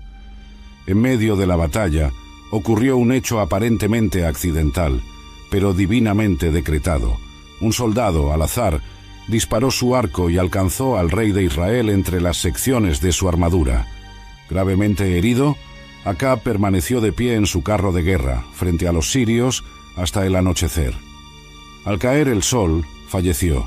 En medio de la batalla, ocurrió un hecho aparentemente accidental, pero divinamente decretado. Un soldado, al azar, disparó su arco y alcanzó al rey de Israel entre las secciones de su armadura. Gravemente herido, Acab permaneció de pie en su carro de guerra, frente a los sirios, hasta el anochecer. Al caer el sol, falleció.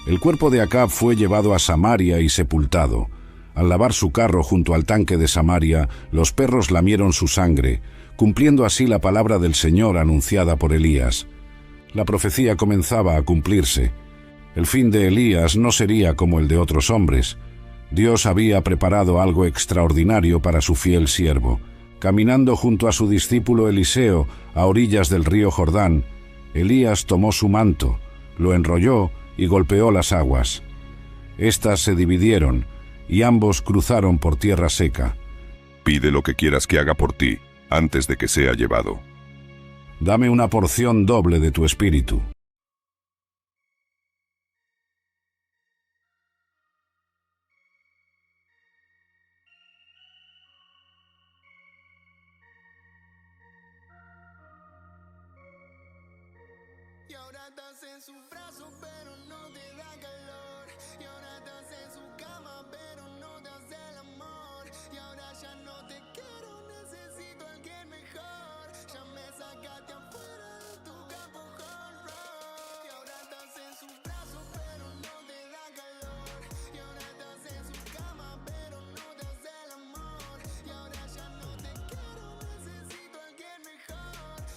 El cuerpo de Acab fue llevado a Samaria y sepultado. Al lavar su carro junto al tanque de Samaria, los perros lamieron su sangre, cumpliendo así la palabra del Señor anunciada por Elías. La profecía comenzaba a cumplirse. El fin de Elías no sería como el de otros hombres. Dios había preparado algo extraordinario para su fiel siervo. Caminando junto a su discípulo Eliseo a orillas del río Jordán, Elías tomó su manto, lo enrolló y golpeó las aguas. Estas se dividieron y ambos cruzaron por tierra seca. Pide lo que quieras que haga por ti, antes de que sea llevado. Dame una porción doble de tu espíritu. Y ahora estás en su brazo, pero no te da calor. Y ahora estás en su cama, pero no te hace el amor. Y ahora ya no te quiero, necesito a alguien mejor. Ya me sacaste afuera de tu campo hard rock. Y ahora estás en su brazo, pero no te da calor. Y ahora estás en su cama, pero no te hace el amor. Y ahora ya no te quiero, necesito a alguien mejor.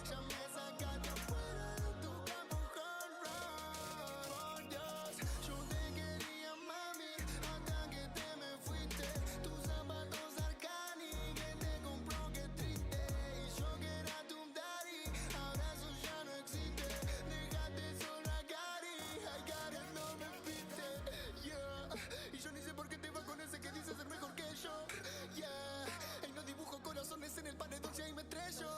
Ya me sacaste afuera de tu campo hard rock. Por Dios, yo te quería, mami, hasta que te me fuiste. Tus zapatos Arcani que te compró, qué triste. Y yo que era tu daddy, ahora eso ya no existe. Dejaste solo a Cari, ay Cari no me piste. Yeah, y yo ni sé por qué te vas con ese que dice ser mejor que yo. Yeah, y no dibujo corazones en el paredón si ahí me estrello.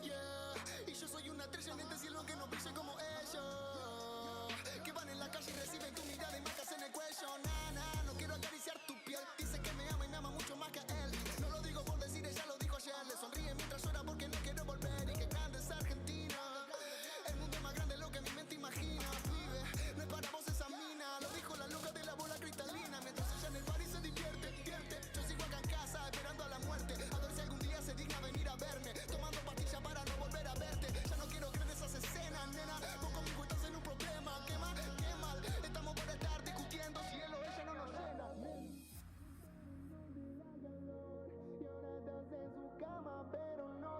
Yeah, y yo soy una estrella en este cielo que no brille como ellos. Que van en la calle y reciben tu mirada y marcas en el cuello. Nana, no quiero acariciar tu piel. Dice que me ama y me ama mucho más que él. No lo digo por decir, ella lo dijo ayer. Le sonríe mientras llora porque no quiero volver. Y que grande es Argentina. El mundo es más grande de lo que mi mente imagina. Pibe, no es para vos esa mina. Lo dijo la loca de la bola cristalina. Mientras ella en el party se divierte. Yo sigo acá en casa esperando a la muerte. A ver si algún día se digna venir a verme. Tomando pastillas para no volver a verte. Ya no quiero creer esas escenas, nena. Vos conmigo estás en un problema. Qué mal, estamos por estar discutiendo. Cielo, ella no nos llena. Y ahora estás en su cama, pero no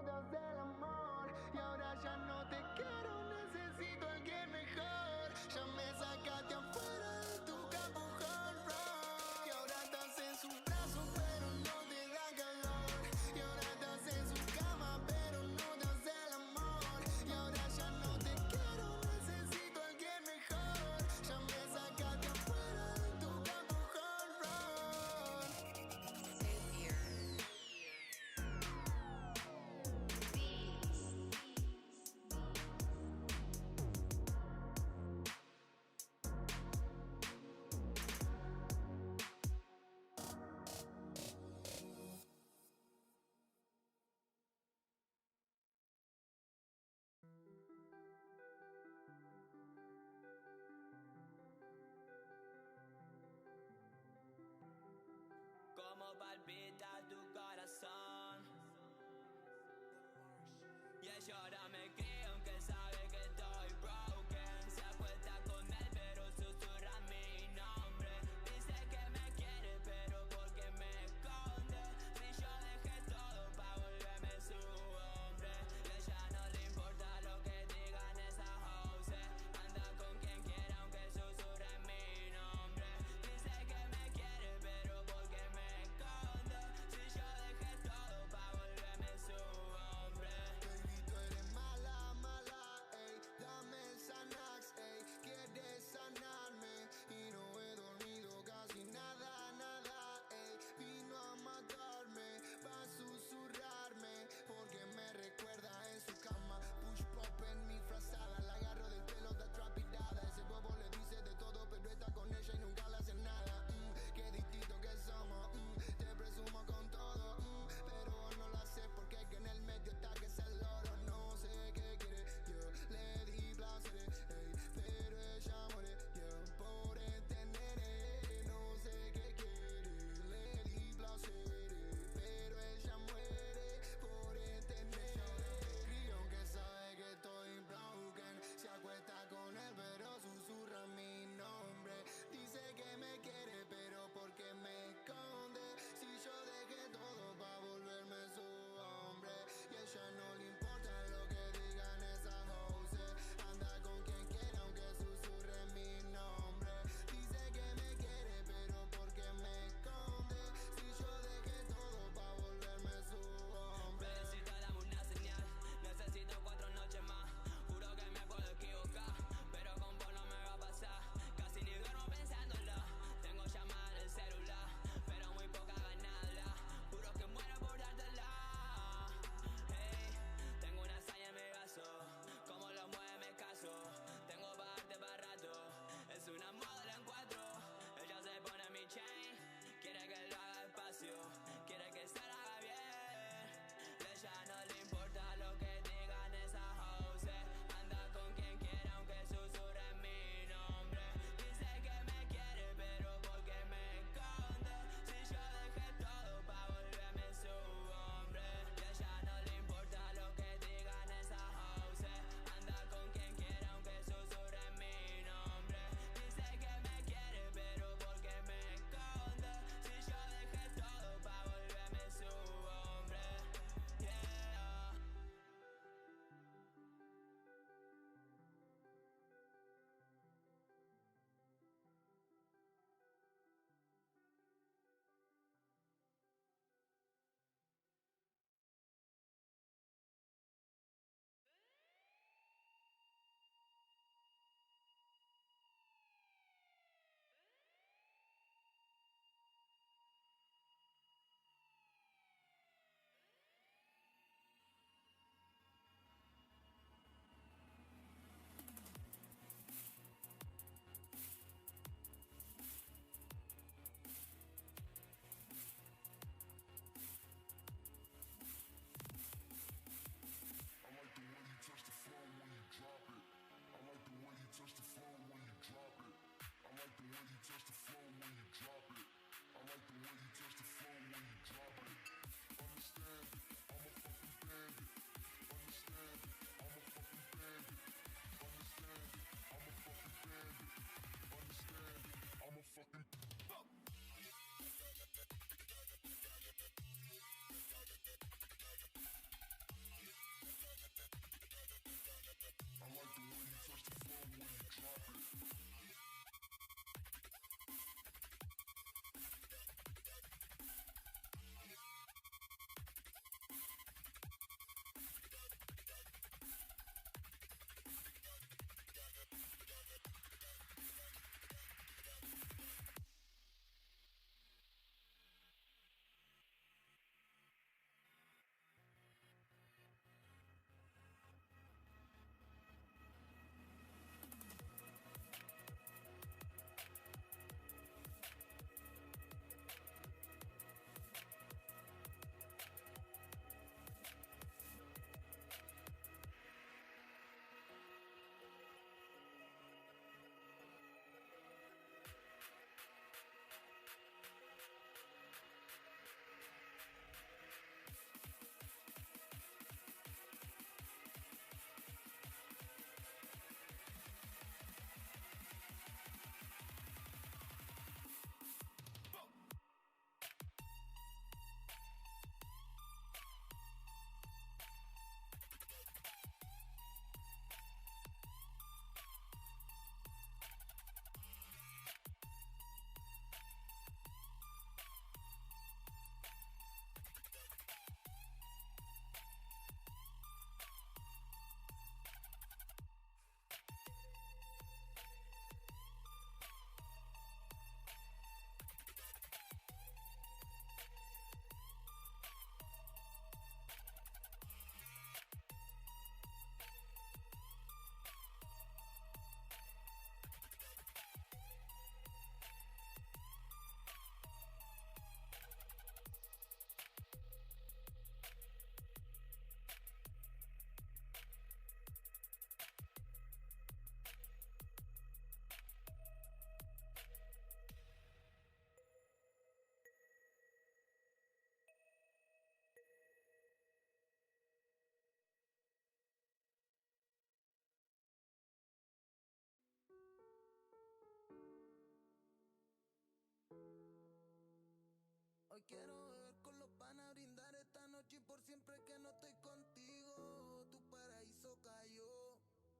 Hoy quiero beber con los panas, brindar esta noche y por siempre que no estoy contigo. Tu paraíso cayó,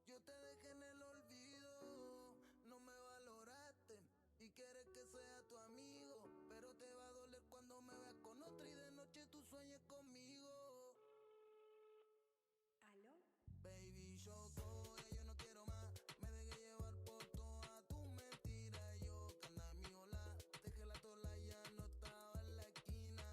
yo te dejé en el olvido. No me valoraste y quieres que sea tu amigo, pero te va a doler cuando me veas con otra y de noche tú sueñes conmigo. ¿Aló? Baby, yo ya yo no quiero más. Me dejé llevar por toda tu mentira. Yo canta mi ola, dejé la tola, ya no estaba en la esquina.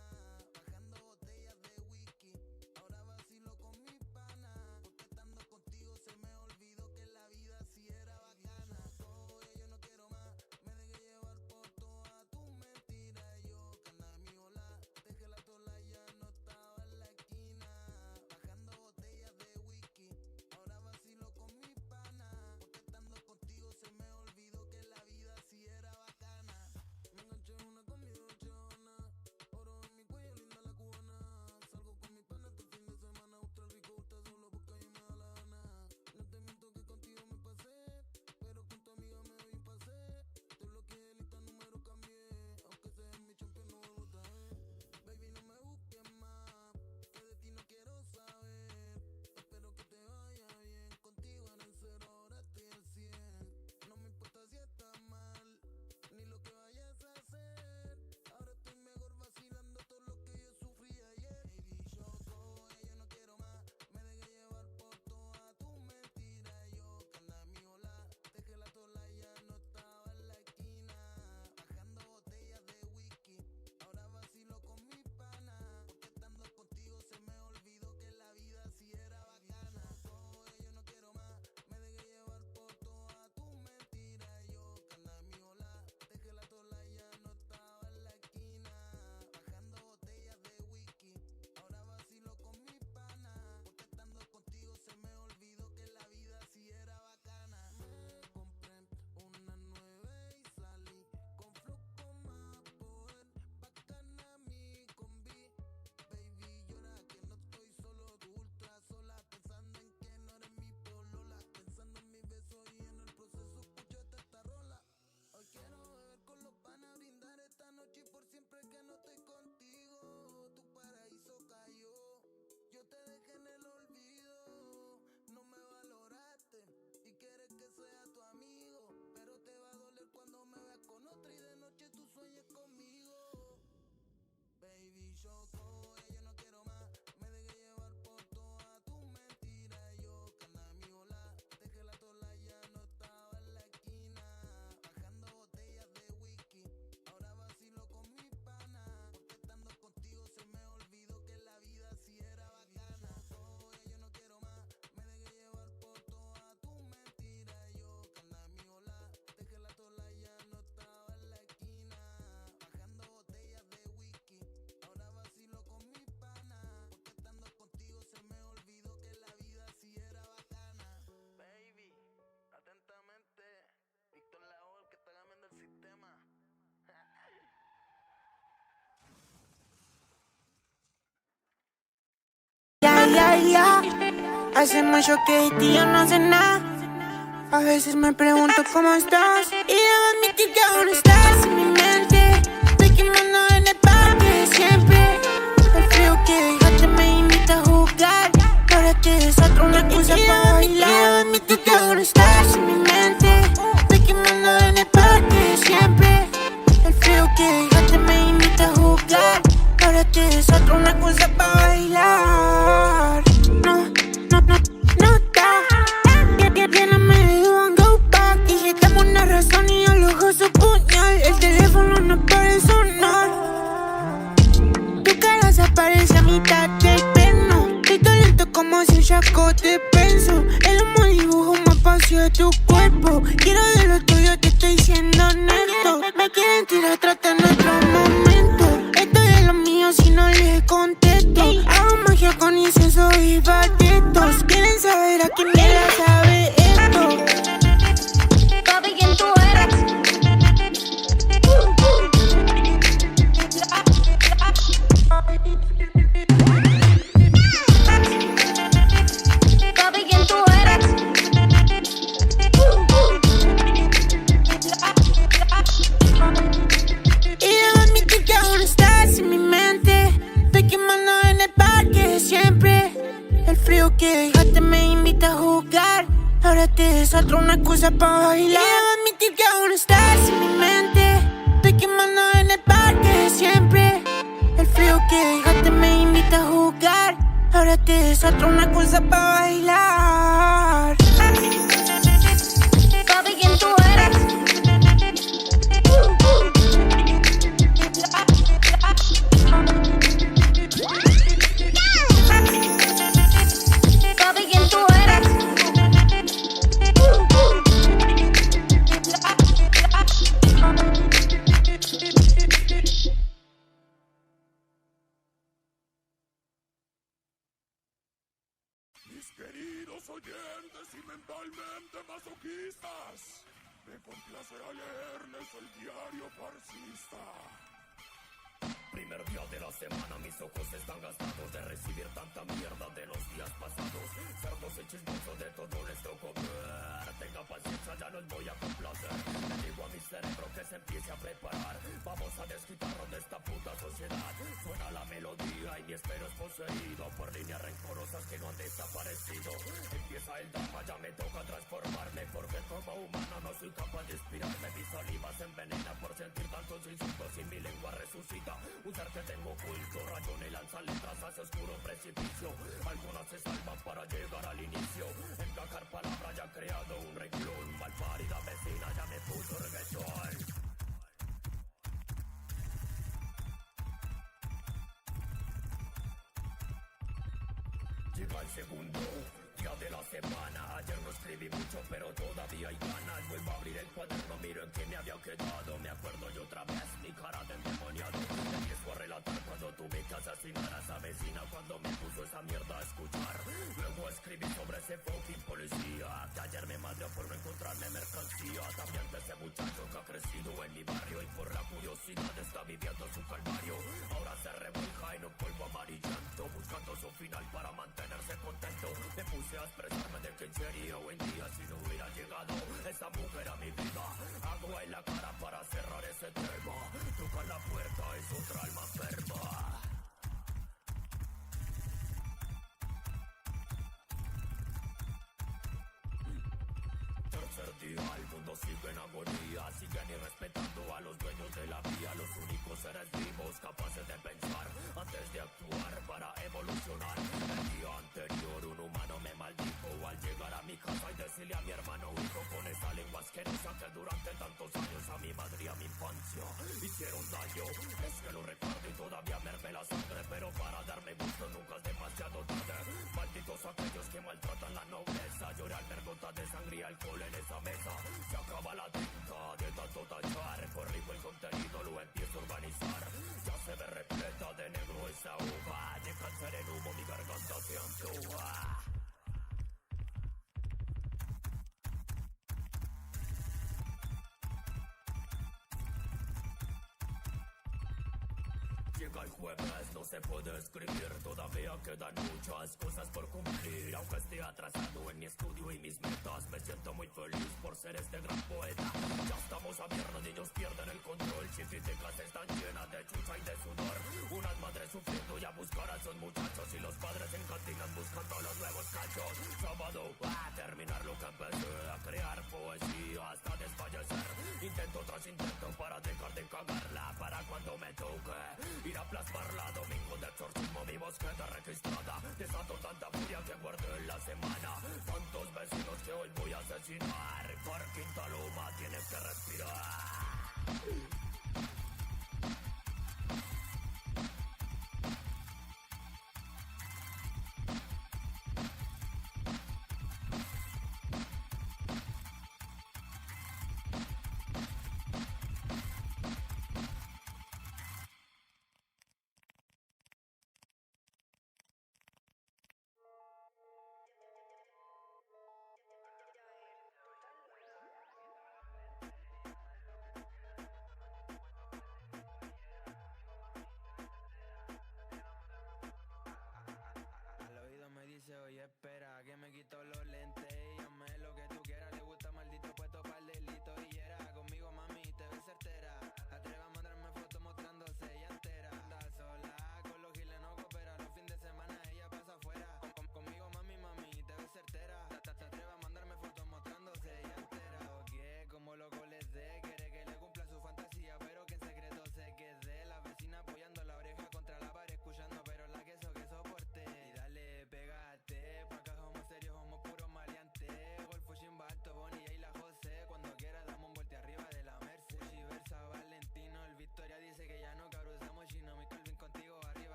Bajando botellas de whisky, ahora vacilo con mi pana. Porque estando contigo se me olvidó que la vida sí era bacana. Ya yo no quiero más. Me dejé llevar por toda tu mentira. Yo canta mi ola, dejé la tola, ya no estaba en la esquina. Bajando botellas de whisky, ahora vacilo con mi pana. Porque estando contigo se me olvidó que la vida sí era bacana. Me enganché una con mi dolchona, oro en mi cuello, linda la cubana. Salgo con mi pana este fin de semana, ultra rico, gusta solo porque a mí me da la gana. No te miento que contigo me pasé, pero con tu amiga me doy un pase. Te bloqueé, lista número cambié, aunque seas mi champion no vuelvo otra vez. Baby, no me busques más, que de ti no quiero saber. Espero que te vaya bien, contigo era en 0, ahora estoy al 100. No me importa si estás mal, ni lo que vayas a hacer. Ahora estoy mejor vacilando todo lo que yo sufrí ayer. Baby, ya yo no quiero más. Me dejé llevar por toda tu mentira. Yo canta mi ola, dejé la tola, ya no estaba en la esquina. Bajando botellas de whisky, ahora vacilo con mi pana. Porque estando contigo se me olvidó que la vida sí era bacana. Ya yo no quiero más. Me dejé llevar por toda tu mentira. Yo canta mi ola, dejé la tola, ya no estaba en la esquina. Bajando botellas de whisky, ahora vacilo con mi pana. Porque estando contigo se me olvidó que la vida sí era bacana. Me compré una nueva y salí con flow con más poder. Bacana mi combi. Baby, llora que no estoy solo, tú ultra sola. Pensando en que no eres mi polola. Pensando en mis besos y en el proceso escúchate esta rola. Hoy quiero beber con los panas, brindar esta noche y por siempre que no estoy contigo. Tu paraíso cayó, yo te dejé en el olvido. No me valoraste y quieres que sea tu amigo, pero te va a doler cuando me veas con otra y de noche tú sueñes conmigo. Baby, ya yo no quiero más. Me dejé llevar por toda tu mentira. Yo canta mi ola, dejé la tola, ya no estaba en la esquina. Bajando botellas de whisky, ahora vacilo con mi pana. Porque estando contigo se me olvidó que la vida sí era bacana. Ya yo no quiero más. Me dejé llevar por toda tu mentira. Yo canta mi ola, dejé la tola, ya no estaba en la esquina. Bajando botellas de whisky, ahora vacilo con mi pana. Porque estando contigo se me olvidó que la vida sí era bacana. Baby, atentamente, Víctor Laol, que está cambiando el sistema. Ya, hace mucho que de ti yo no sé nada. A veces me pregunto cómo estás y debo admitir que aún estás en mi mente. Estoy quemando en el parque de siempre. El frío que dejaste me invita a jugar. Ahora que es otra una excusa para bailar. Y debo admitir que aún estás en mi mente. Estoy quemando en el parque de siempre. El frío que dejaste me invita a jugar. Ahora que es otra una excusa para bailar. No está. Lléname de one go back. Dije dame una razón y al ojo su puñal. El teléfono no para de sonar. Tu cara se aparece a mitad del pleno. Estoy tan lento como si un chaco te penso. El humo dibujo un mapa hacia tu cuerpo. Quiero de lo tuyo, te estoy siendo honesto. Me quieren tirar atrás en otro momento. Esto es lo mío si no les contesto. Hago magia con incienso y batitos. Quieren saber a quién me la sabe esto. Papi, ¿quién tú eres? Papi, ¿quién tú eres? Y otra una excusa para bailar. Y debo admitir que aún estás en mi mente. Estoy quemando en el parque de siempre. El frío que dejaste me invita a jugar. Ahora te desatro una excusa para bailar. Papi, ¿quién tú eres? Papi, ¿quién tú eres? Mis queridos oyentes y mentalmente masoquistas, me complacerá leerles el diario farcista. Primer día de la semana, mis ojos están gastados de recibir tanta mierda de los días pasados. Cerdos y chismosos de todo les tocó ver. Tenga paciencia, ya no os voy a complacer. Le digo a mi cerebro que se empiece a preparar. Vamos a desquitarnos de esta puta sociedad. Suena la melodía y mi espero es poseído por líneas rencorosas que no han desaparecido. Empieza el drama, ya me toca transformarme, porque como humano no soy capaz de inspirarme. Mi saliva se envenena por sentir tantos insultos y mi lengua resucita. Un ser que tengo oculto, rayón y lanza letras hacia oscuro precipicio. Algunas se salvan para llegar al inicio. Encajar palabra ya creado un renglón. Malparida vecina ya me puso reggaetón. Llega el segundo día de la semana. Ayer no escribí mucho, pero todavía hay ganas. Vuelvo a abrir el cuaderno, miro en qué me había quedado. Me acuerdo yo otra vez, mi cara de endemoniado. Empiezo a relatar cuando tuve que asesinar a esa vecina, cuando me puso esa mierda a escuchar. Luego escribí sobre ese fucking policía que ayer me madreó por no encontrarme mercancía. También de ese muchacho que ha crecido en mi barrio y por la curiosidad está viviendo su calvario. Ahora se revuelca en un polvo amarillento, buscando su final para mantenerse contento. Me puse a expresarme de quién sería hoy en día si no hubiera llegado esa mujer a mi vida. Agua en la cara para cerrar ese tema. Toca la puerta, es otra alma enferma. Tercer día, el mundo sigue en agonía. Siguen irrespetando a los dueños de la vía. Los únicos seres vivos capaces de pensar antes de actuar para evolucionar. El día anterior un humano me maldijo al llegar a mi casa y decirle a mi hermano hijo con esa lengua asquerosa que durante tantos años a mi madre y a mi infancia hicieron daño. Es que lo recuerdo y todavía me herve la sangre, pero para darme gusto nunca es demasiado tarde. Malditos aquellos que maltratan la nobleza. Lloré al ver gotas de sangre y alcohol en esa mesa. Se acaba la tinta de tanto tachar. Corrijo el contenido, lo empiezo a urbanizar. Ya se ve repleta de negro esa uva. De cáncer en humo mi garganta se antoja. Llega el jueves, no se puede escribir. Todavía quedan muchas cosas por cumplir. Aunque esté atrasado en mi estudio y mis metas, me siento muy feliz por ser este gran poeta. Ya estamos a viernes, niños pierden el control. Chifitecas están llenas de chucha y de sudor. Unas madres sufriendo y a buscar a esos muchachos, y los padres en cantinas buscando los nuevos cachos. Sábado, a terminar lo que empecé, a crear poesía hasta desfallecer. Intento tras intento para dejar de cagarla, para cuando me toque ir a plasmarla. Domingo de exorcismo, mi voz queda registrada. Desato tanta furia que guardé en la semana. Tantos vecinos que hoy voy a asesinar. Por Quinta Loma tienes que respirar.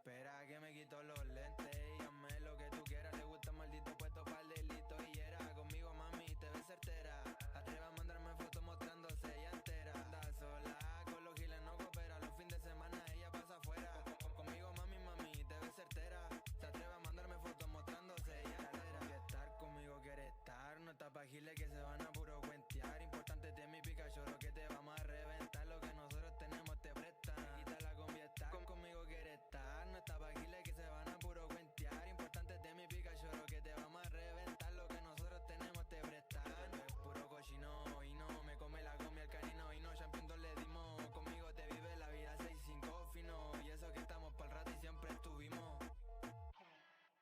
Espera que me quito los lentes y hazme lo que tú quieras. Le gusta maldito puesto para el delito y era conmigo, mami, te ves certera. Atreva a mandarme fotos mostrándose ella entera. Anda sola, con los giles no coopera. Los fines de semana ella pasa afuera. Conmigo, mami, te ves certera. Se atreve a mandarme fotos mostrándose ella entera. Que estar conmigo quiere estar. No está pa' giles que se van a puro cuentear. Importante de mi Pikachu, lo que te vamos a reventar. Lo que nosotros tenemos te prestan. Quita la combi estar. Conmigo quiere estar. No está pa' giles que se van a puro cuentear. Importante de mi Pikachu, lo que te vamos a reventar. Lo que nosotros tenemos te prestan. Es puro cochino y no me come la combi al canino. Y no, champion le dimos. Conmigo te vive la vida 6-5 fino. Y eso que estamos pa'l rato y siempre estuvimos.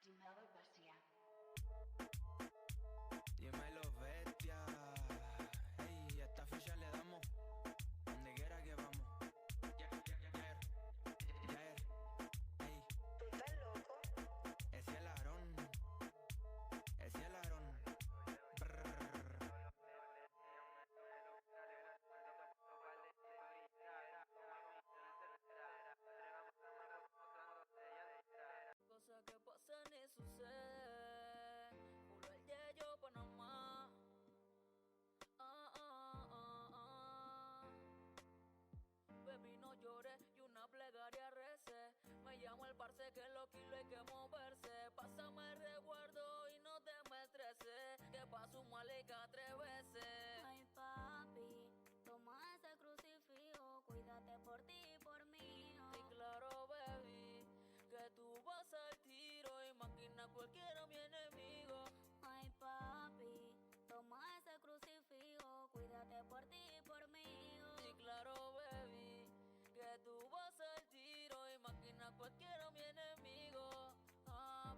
Dímelo, bestia. Dímelo, bestia. Ey, a esta ficha le damos. Donde quiera que vamos. Ey. ¿Tú estás loco? Ese es el Aarón. Ese es el Aarón. Cosas que pasan y suceden. Puro el Yeyo Panamá. Baby, no llores y una plegaria recé. Me llamo el parce que lo kilo hay que moverse. Pásame el resguardo y no te me estreses. Que paso un maleca 3 veces. Ay, papi, toma ese crucifijo. Cuídate por ti y por mí. Y claro, baby, que tú vas al tiro y máquina cualquiera mi enemigo. Ay, papi, toma ese crucifijo. Cuídate por ti y por mí. Y claro, baby, que tú vas al tiro y máquina cualquiera mi enemigo.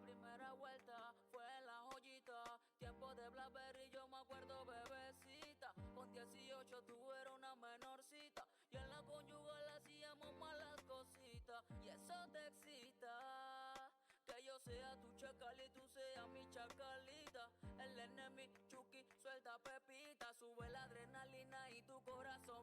Primera vuelta fue la joyita. Tiempo de Blackberry, yo me acuerdo, bebecita. Con 18 tú eras una menorcita. Y en la conyugal hacíamos malas cositas. Y eso te excita. Que yo sea tu chacal y tú seas mi chacalita. El enemigo Chucky suelta pepita. Sube la adrenalina y tu corazón